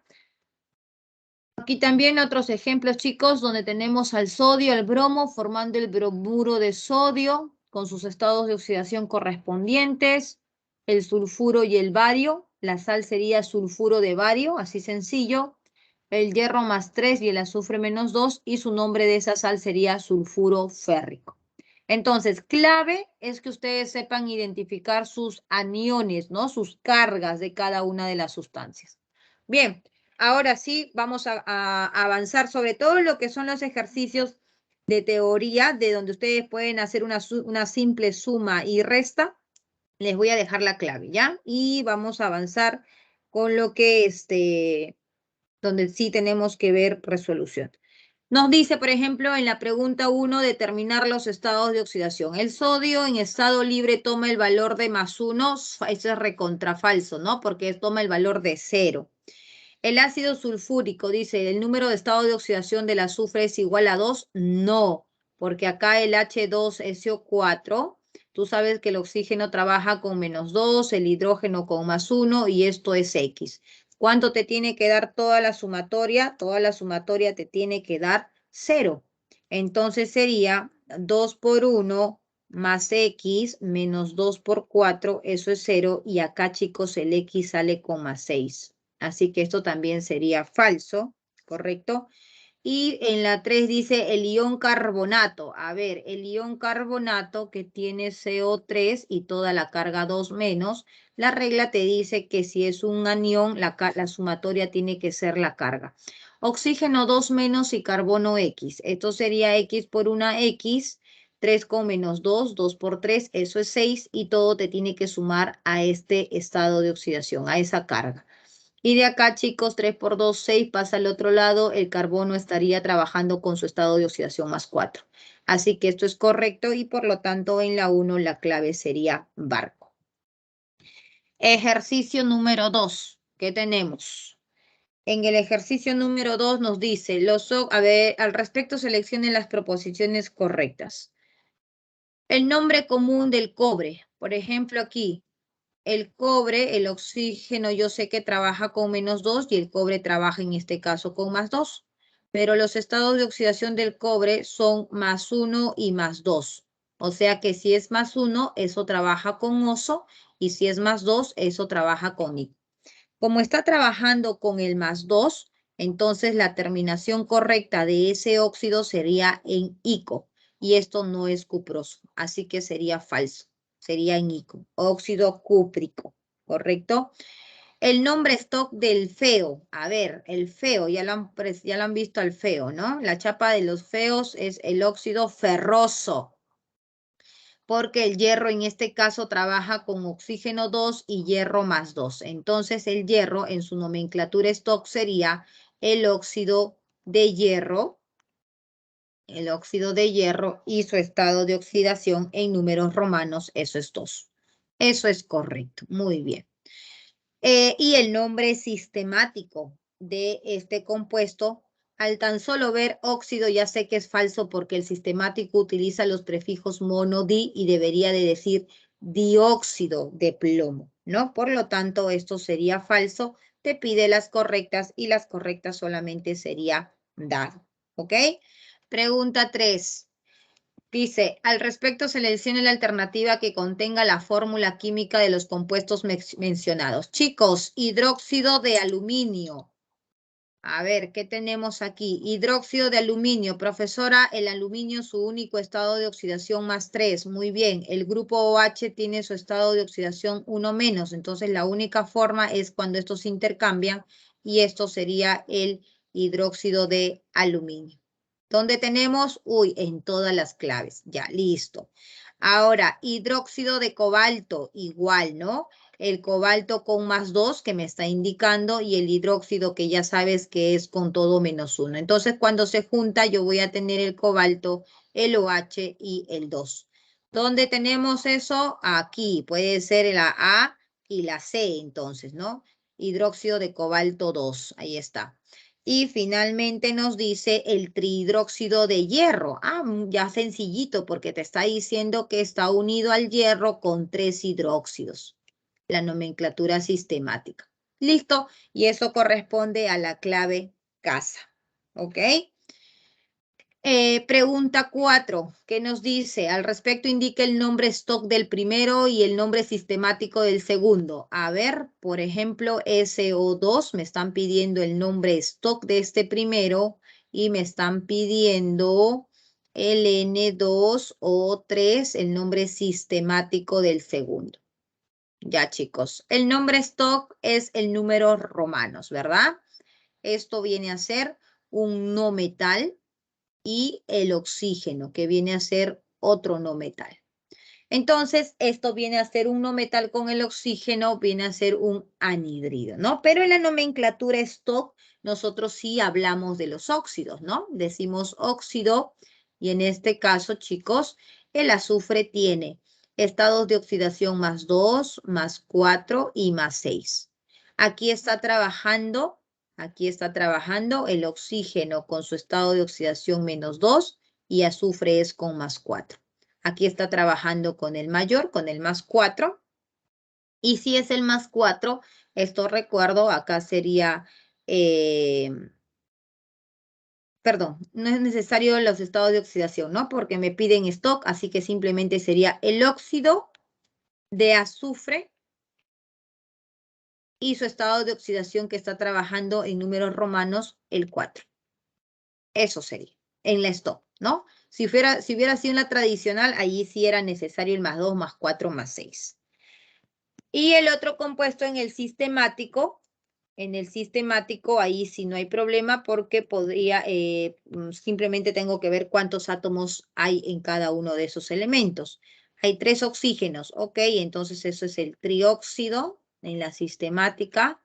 Aquí también otros ejemplos, chicos, donde tenemos al sodio, al bromo, formando el bromuro de sodio con sus estados de oxidación correspondientes, el sulfuro y el bario. La sal sería sulfuro de bario, así sencillo. El hierro +3 y el azufre -2, y su nombre de esa sal sería sulfuro férrico. Entonces, clave es que ustedes sepan identificar sus aniones, ¿no? Sus cargas de cada una de las sustancias. Bien. Ahora sí, vamos a avanzar sobre todo lo que son los ejercicios de teoría, de donde ustedes pueden hacer una simple suma y resta. Les voy a dejar la clave, ¿ya? Y vamos a avanzar con lo que, donde sí tenemos que ver resolución. Nos dice, por ejemplo, en la pregunta 1, determinar los estados de oxidación. El sodio en estado libre toma el valor de +1, eso es recontrafalso, ¿no? Porque toma el valor de 0. El ácido sulfúrico, dice, ¿el número de estado de oxidación del azufre es igual a 2? No, porque acá el H2SO4, tú sabes que el oxígeno trabaja con -2, el hidrógeno con +1 y esto es X. ¿Cuánto te tiene que dar toda la sumatoria? Toda la sumatoria te tiene que dar 0. Entonces sería 2 por 1 más x menos 2 por 4, eso es 0. Y acá, chicos, el x sale con más 6. Así que esto también sería falso, ¿correcto? Y en la 3 dice el ion carbonato. A ver, el ion carbonato que tiene CO3 y toda la carga 2 menos, la regla te dice que si es un anión, la sumatoria tiene que ser la carga. Oxígeno 2 menos y carbono X. Esto sería X por una X, 3 con menos 2, 2 por 3, eso es 6 y todo te tiene que sumar a este estado de oxidación, a esa carga. Y de acá, chicos, 3 por 2, 6, pasa al otro lado, el carbono estaría trabajando con su estado de oxidación más 4. Así que esto es correcto y por lo tanto en la 1 la clave sería barco. Ejercicio número 2. ¿Qué tenemos? En el ejercicio número 2 nos dice, a ver, al respecto seleccionen las proposiciones correctas. El nombre común del cobre, por ejemplo aquí, el cobre, el oxígeno, yo sé que trabaja con menos 2 y el cobre trabaja en este caso con más 2. Pero los estados de oxidación del cobre son más 1 y más 2. O sea que si es más 1, eso trabaja con oso y si es más 2, eso trabaja con níquel. Como está trabajando con el más 2, entonces la terminación correcta de ese óxido sería en ico. Y esto no es cuproso, así que sería falso. Sería en ico, óxido cúprico, ¿correcto? El nombre stock del feo. A ver, el feo, ya lo han visto al feo, ¿no? La chapa de los feos es el óxido ferroso, porque el hierro en este caso trabaja con oxígeno 2 y hierro más 2. Entonces el hierro en su nomenclatura stock sería el óxido de hierro, y su estado de oxidación en números romanos, eso es 2. Eso es correcto, muy bien. Y el nombre sistemático de este compuesto, al tan solo ver óxido ya sé que es falso porque el sistemático utiliza los prefijos mono, di y debería de decir dióxido de plomo, ¿no? Por lo tanto, esto sería falso. Te pide las correctas y las correctas solamente sería dar, ¿ok? Pregunta 3. Dice, al respecto seleccione la alternativa que contenga la fórmula química de los compuestos mencionados. Chicos, hidróxido de aluminio. A ver, ¿qué tenemos aquí? Hidróxido de aluminio. Profesora, el aluminio su único estado de oxidación más 3. Muy bien, el grupo OH tiene su estado de oxidación 1 menos. Entonces, la única forma es cuando estos se intercambian y esto sería el hidróxido de aluminio. ¿Dónde tenemos? Uy, en todas las claves. Ya, listo. Ahora, hidróxido de cobalto, igual, ¿no? El cobalto con más 2 que me está indicando y el hidróxido que ya sabes que es con todo menos 1. Entonces, cuando se junta, yo voy a tener el cobalto, el OH y el 2. ¿Dónde tenemos eso? Aquí, puede ser la A y la C, entonces, ¿no? Hidróxido de cobalto 2, ahí está. Y finalmente nos dice el trihidróxido de hierro. Ah, ya sencillito porque te está diciendo que está unido al hierro con 3 hidróxidos. La nomenclatura sistemática. Listo, y eso corresponde a la clave casa. ¿Ok? Pregunta 4, ¿qué nos dice? Al respecto indica el nombre stock del primero y el nombre sistemático del segundo. A ver, por ejemplo, SO2, me están pidiendo el nombre stock de este primero y me están pidiendo el N2O3, el nombre sistemático del segundo. Ya, chicos, el nombre stock es el número romanos, ¿verdad? Esto viene a ser un no metal y el oxígeno, que viene a ser otro no metal. Entonces, esto viene a ser un no metal con el oxígeno, viene a ser un anhidrido, ¿no? Pero en la nomenclatura stock, nosotros sí hablamos de los óxidos, ¿no? Decimos óxido y en este caso, chicos, el azufre tiene estados de oxidación más 2, más 4 y más 6. Aquí está trabajando el oxígeno con su estado de oxidación menos 2 y azufre es con más 4. Aquí está trabajando con el mayor, con el más 4. Y si es el más 4, Esto recuerdo, acá sería, perdón, no es necesario los estados de oxidación, ¿no? Porque me piden stock, así que simplemente sería el óxido de azufre y su estado de oxidación que está trabajando en números romanos, el 4. Eso sería, en la stock, ¿no? Si hubiera sido en la tradicional, allí sí era necesario el +2, +4, +6. Y el otro compuesto en el sistemático, ahí sí no hay problema porque podría, simplemente tengo que ver cuántos átomos hay en cada uno de esos elementos. Hay 3 oxígenos, ok, entonces eso es el trióxido en la sistemática,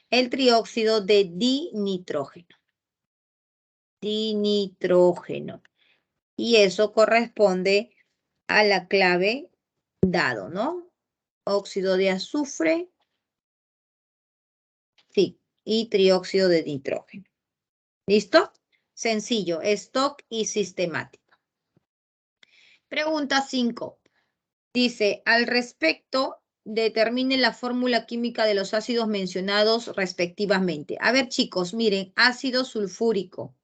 el trióxido de dinitrógeno. Dinitrógeno. Y eso corresponde a la clave dado, ¿no? Óxido de azufre, sí, y trióxido de nitrógeno. ¿Listo? Sencillo, stock y sistemática. Pregunta 5. Dice, al respecto, determine la fórmula química de los ácidos mencionados respectivamente. A ver, chicos, miren, ácido sulfúrico.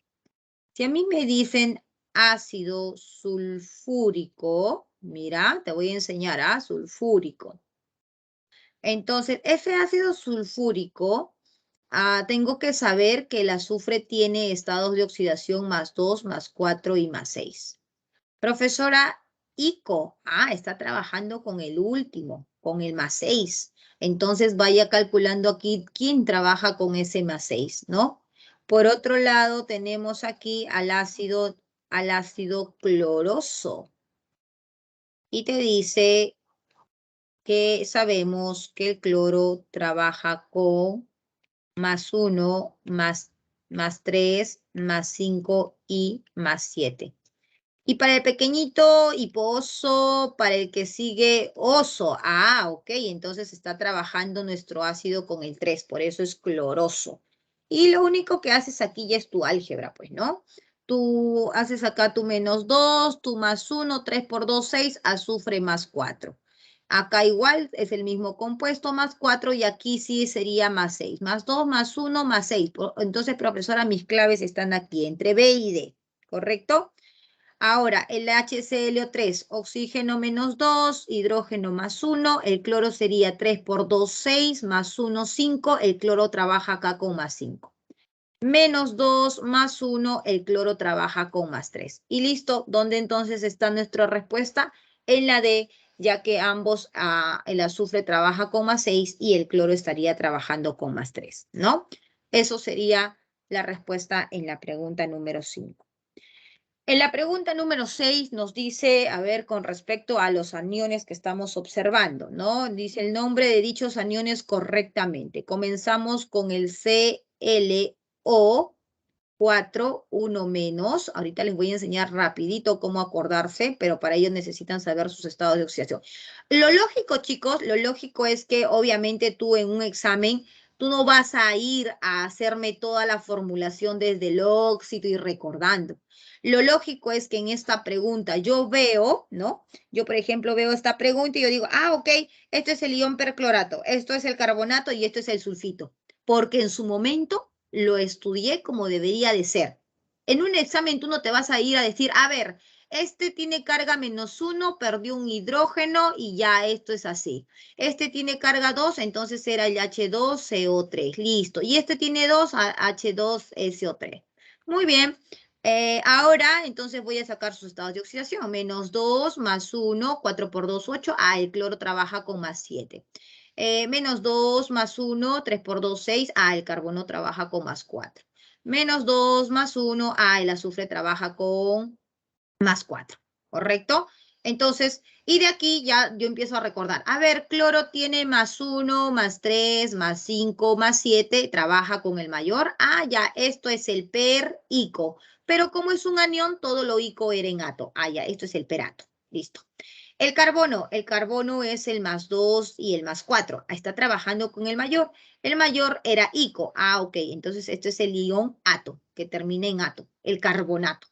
Si a mí me dicen ácido sulfúrico, mira, te voy a enseñar, sulfúrico. Entonces, ese ácido sulfúrico, tengo que saber que el azufre tiene estados de oxidación +2, +4 y +6. Profesora Ico, está trabajando con el último, con el +6. Entonces vaya calculando aquí quién trabaja con ese +6, ¿no? Por otro lado, tenemos aquí al ácido cloroso. Y te dice que sabemos que el cloro trabaja con +1, +3, +5 y +7. Y para el pequeñito hiposo, para el que sigue oso. Ok, entonces está trabajando nuestro ácido con el 3, por eso es cloroso. Y lo único que haces aquí ya es tu álgebra, pues, ¿no? Tú haces acá tu -2, tu +1, 3 por 2, 6, azufre +4. Acá igual es el mismo compuesto +4 y aquí sí sería +6. +2, +1, +6. Entonces, profesora, mis claves están aquí entre B y D, ¿correcto? Ahora, el HClO3, oxígeno -2, hidrógeno +1, el cloro sería 3 por 2, 6, +1, 5, el cloro trabaja acá con +5. -2, +1, el cloro trabaja con +3. Y listo, ¿dónde entonces está nuestra respuesta? En la D, ya que ambos, el azufre trabaja con +6 y el cloro estaría trabajando con +3, ¿no? Eso sería la respuesta en la pregunta número 5. En la pregunta número 6 nos dice, a ver, con respecto a los aniones que estamos observando, ¿no? Dice el nombre de dichos aniones correctamente. Comenzamos con el ClO4, 1 menos. Ahorita les voy a enseñar rapidito cómo acordarse, pero para ello necesitan saber sus estados de oxidación. Lo lógico, chicos, lo lógico es que obviamente tú en un examen, tú no vas a ir a hacerme toda la formulación desde el óxido y recordando. Lo lógico es que en esta pregunta yo veo, ¿no? Yo, por ejemplo, veo esta pregunta y yo digo, ok, esto es el ion perclorato, esto es el carbonato y esto es el sulfito, porque en su momento lo estudié como debería de ser. En un examen tú no te vas a ir a decir, a ver, este tiene carga -1, perdió un hidrógeno y ya esto es así. Este tiene carga 2, entonces era el H2CO3, listo. Y este tiene 2, H2SO3. Muy bien. Ahora, entonces voy a sacar sus estados de oxidación. -2, +1, 4 por 2, 8. El cloro trabaja con +7. -2, +1, 3 por 2, 6. El carbono trabaja con +4. -2, +1. El azufre trabaja con +4. ¿Correcto? Entonces, y de aquí ya yo empiezo a recordar. A ver, cloro tiene +1, +3, +5, +7. Trabaja con el mayor. Ya, esto es el per-ico. Pero como es un anión, todo lo ico era en ato. Ya, esto es el perato. Listo. El carbono es el +2 y el +4. Está trabajando con el mayor. El mayor era ico. Ok, entonces esto es el ion ato, que termina en ato, el carbonato.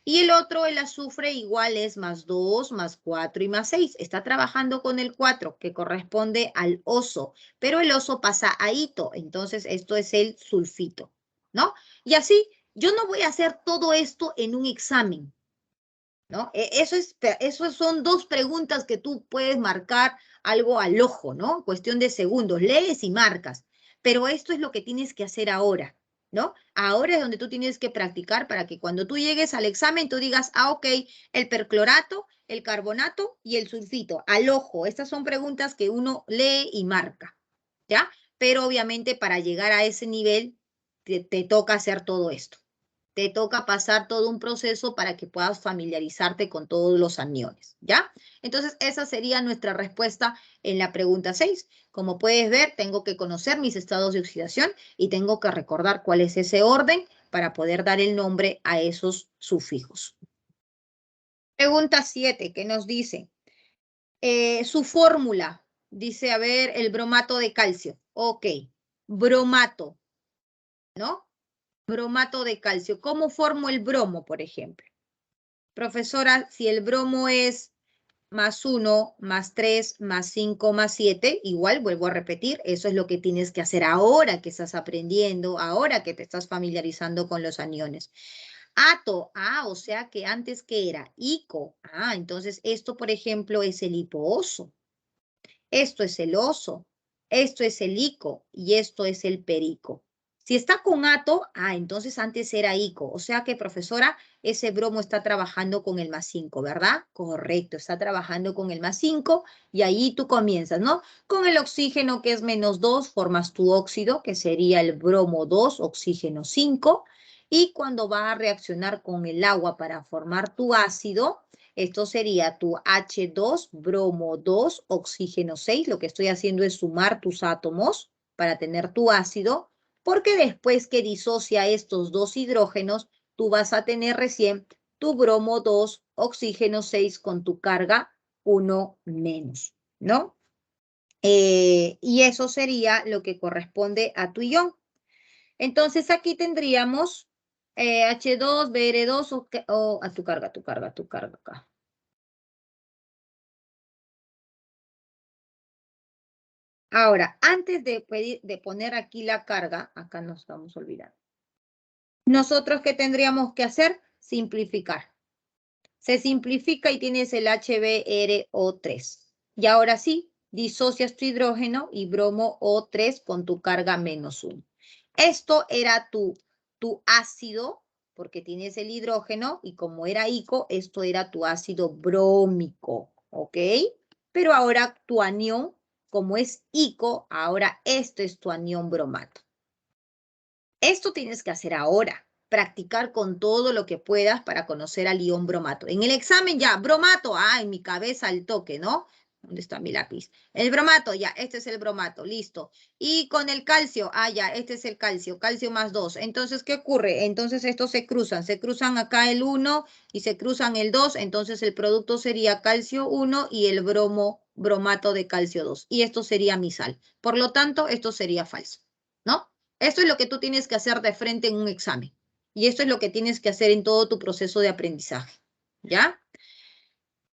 Y el otro, el azufre, igual es más 2, más 4 y más 6. Está trabajando con el 4, que corresponde al oso, pero el oso pasa a hito, entonces esto es el sulfito, ¿no? Y así, yo no voy a hacer todo esto en un examen, ¿no? Eso son dos preguntas que tú puedes marcar algo al ojo, ¿no? Cuestión de segundos, lees y marcas. Pero esto es lo que tienes que hacer ahora, ¿no? Ahora es donde tú tienes que practicar para que cuando tú llegues al examen tú digas, ah, ok, el perclorato, el carbonato y el sulfito, al ojo. Estas son preguntas que uno lee y marca, ¿ya? Pero obviamente para llegar a ese nivel te toca hacer todo esto. Te toca pasar todo un proceso para que puedas familiarizarte con todos los aniones, ¿ya? Entonces, esa sería nuestra respuesta en la pregunta 6. Como puedes ver, tengo que conocer mis estados de oxidación y tengo que recordar cuál es ese orden para poder dar el nombre a esos sufijos. Pregunta 7, que nos dice, su fórmula, dice, a ver, el bromato de calcio. Ok, bromato, ¿no? Bromato de calcio. ¿Cómo formo el bromo, por ejemplo? Profesora, si el bromo es más 1, más 3, más 5, más 7, igual vuelvo a repetir, eso es lo que tienes que hacer ahora que estás aprendiendo, ahora que te estás familiarizando con los aniones. Ato, o sea que antes que era ico, entonces esto, por ejemplo, es el hipooso, esto es el oso, esto es el ico y esto es el perico. Si está con ato, entonces antes era ico. O sea que, profesora, ese bromo está trabajando con el más 5, ¿verdad? Correcto, está trabajando con el más 5 y ahí tú comienzas, ¿no? Con el oxígeno que es menos 2, formas tu óxido, que sería el bromo 2, oxígeno 5. Y cuando va a reaccionar con el agua para formar tu ácido, esto sería tu H2, bromo 2, oxígeno 6. Lo que estoy haciendo es sumar tus átomos para tener tu ácido, porque después que disocia estos dos hidrógenos, tú vas a tener recién tu bromo 2, oxígeno 6 con tu carga 1 menos, ¿no? Y eso sería lo que corresponde a tu ion. Entonces aquí tendríamos H2, Br2 o a tu carga acá. Ahora, antes de poner aquí la carga, acá nos estamos olvidando. ¿Nosotros qué tendríamos que hacer? Simplificar. Se simplifica y tienes el HBrO3. Y ahora sí, disocias tu hidrógeno y bromo O3 con tu carga menos 1. Esto era tu ácido, porque tienes el hidrógeno, y como era ico, esto era tu ácido brómico, ¿ok? Pero ahora tu anión, como es ico, ahora esto es tu anión bromato. Esto tienes que hacer ahora, practicar con todo lo que puedas para conocer al ion bromato. En el examen ya, bromato, en mi cabeza al toque, ¿no? ¿Dónde está mi lápiz? El bromato, ya, este es el bromato, listo. Y con el calcio, ya, este es el calcio, calcio más 2. Entonces, ¿qué ocurre? Entonces estos se cruzan acá el 1 y se cruzan el 2, entonces el producto sería calcio 1 y el bromato de calcio 2. Y esto sería mi sal. Por lo tanto, esto sería falso, ¿no? Esto es lo que tú tienes que hacer de frente en un examen. Y esto es lo que tienes que hacer en todo tu proceso de aprendizaje. ¿Ya?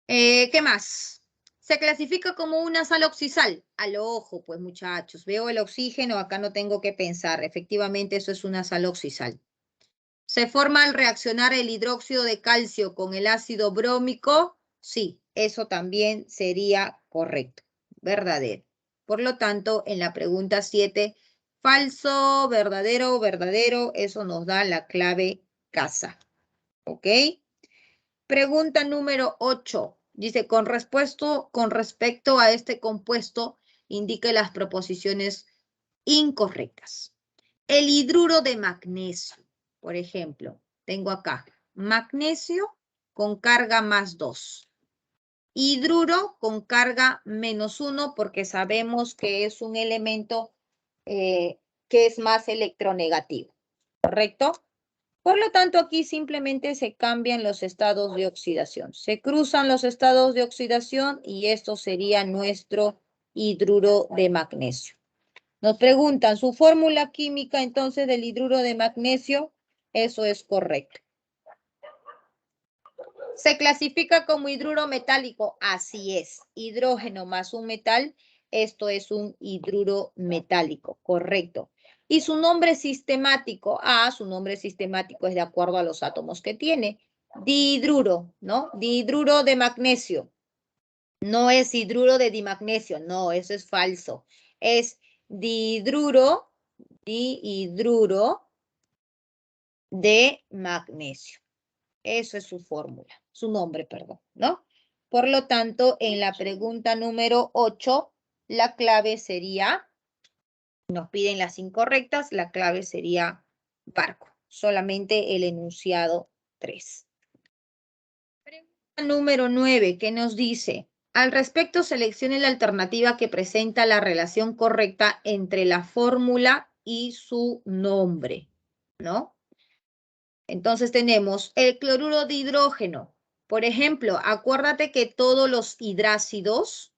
¿Qué más? Se clasifica como una sal oxisal. Al ojo, pues muchachos. Veo el oxígeno, acá no tengo que pensar. Efectivamente, eso es una sal oxisal. ¿Se forma al reaccionar el hidróxido de calcio con el ácido brómico? Sí, eso también sería correcto. Verdadero. Por lo tanto, en la pregunta 7, falso, verdadero, verdadero, eso nos da la clave casa. ¿Ok? Pregunta número 8. Dice, con respecto a este compuesto, indique las proposiciones incorrectas. El hidruro de magnesio, por ejemplo, tengo acá magnesio con carga más 2. Hidruro con carga menos 1 porque sabemos que es un elemento que es más electronegativo, ¿correcto? Por lo tanto, aquí simplemente se cambian los estados de oxidación. Se cruzan los estados de oxidación y esto sería nuestro hidruro de magnesio. Nos preguntan su fórmula química entonces del hidruro de magnesio. Eso es correcto. Se clasifica como hidruro metálico. Así es. Hidrógeno más un metal. Esto es un hidruro metálico. Correcto. Y su nombre sistemático. Su nombre sistemático es de acuerdo a los átomos que tiene. Dihidruro, ¿no? Dihidruro de magnesio. No es hidruro de dimagnesio. No, eso es falso. Es dihidruro de magnesio. Eso es su fórmula, su nombre, perdón, ¿no? Por lo tanto, en la pregunta número 8, la clave sería, nos piden las incorrectas, la clave sería barco. Solamente el enunciado 3. Pregunta número 9, ¿qué nos dice? Al respecto, seleccione la alternativa que presenta la relación correcta entre la fórmula y su nombre, ¿no? Entonces tenemos el cloruro de hidrógeno. Por ejemplo, acuérdate que todos los hidrácidos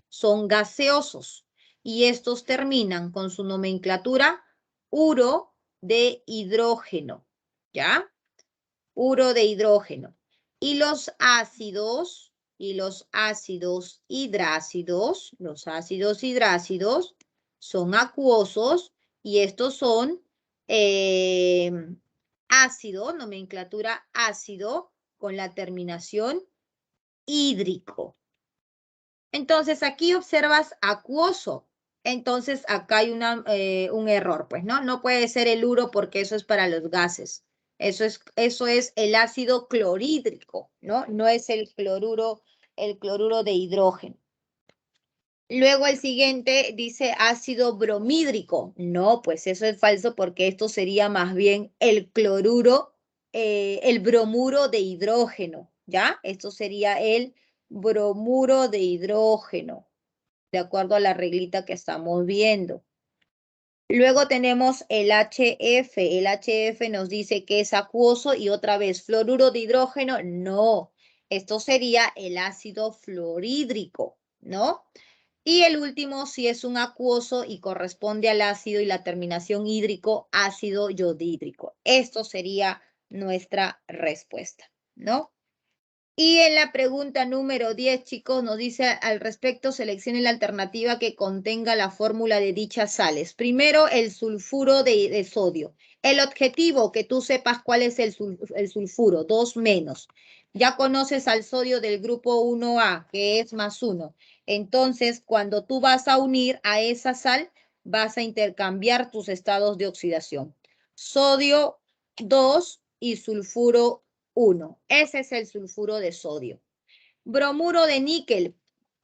son gaseosos y estos terminan con su nomenclatura uro de hidrógeno, ¿ya? Uro de hidrógeno. Y los ácidos hidrácidos son acuosos y estos son ácido, nomenclatura ácido con la terminación hídrico. Entonces aquí observas acuoso. Entonces acá hay un error, pues, ¿no? No puede ser el uro porque eso es para los gases. Eso es el ácido clorhídrico, ¿no? No es el cloruro de hidrógeno. Luego el siguiente dice ácido bromídrico. No, pues eso es falso porque esto sería más bien el bromuro de hidrógeno, ¿ya? Esto sería el bromuro de hidrógeno, de acuerdo a la reglita que estamos viendo. Luego tenemos el HF. El HF nos dice que es acuoso y otra vez fluoruro de hidrógeno. No, esto sería el ácido fluorhídrico, ¿no? Y el último, si es un acuoso y corresponde al ácido y la terminación hídrico, ácido yodhídrico. Esto sería nuestra respuesta, ¿no? Y en la pregunta número 10, chicos, nos dice al respecto, seleccione la alternativa que contenga la fórmula de dichas sales. Primero, el sulfuro de sodio. El objetivo, que tú sepas cuál es el sulfuro, 2 menos. Ya conoces al sodio del grupo 1A, que es +1. Entonces, cuando tú vas a unir a esa sal, vas a intercambiar tus estados de oxidación. Sodio 2 y sulfuro 1. Ese es el sulfuro de sodio. Bromuro de níquel.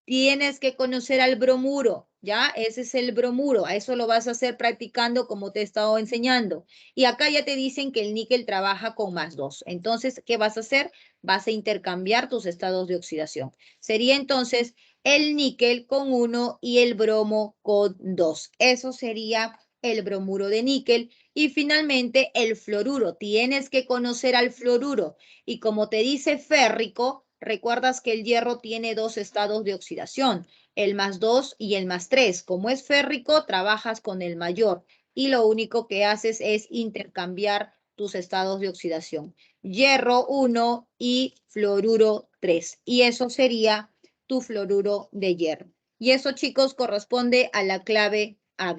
Tienes que conocer al bromuro, ¿ya? Ese es el bromuro. A eso lo vas a hacer practicando como te he estado enseñando. Y acá ya te dicen que el níquel trabaja con +2. Entonces, ¿qué vas a hacer? Vas a intercambiar tus estados de oxidación. Sería entonces el níquel con 1 y el bromo con 2. Eso sería el bromuro de níquel. Y finalmente el fluoruro. Tienes que conocer al fluoruro. Y como te dice férrico, recuerdas que el hierro tiene 2 estados de oxidación, el +2 y el +3. Como es férrico, trabajas con el mayor y lo único que haces es intercambiar tus estados de oxidación. Hierro 1 y fluoruro 3. Y eso sería tu fluoruro de hierro. Y eso, chicos, corresponde a la clave A-.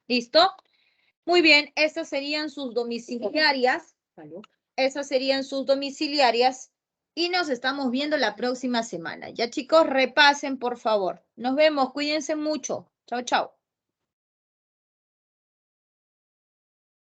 ¿Listo? Muy bien, estas serían sus domiciliarias. Esas serían sus domiciliarias y nos estamos viendo la próxima semana. Ya, chicos, repasen, por favor. Nos vemos, cuídense mucho. Chao, chao.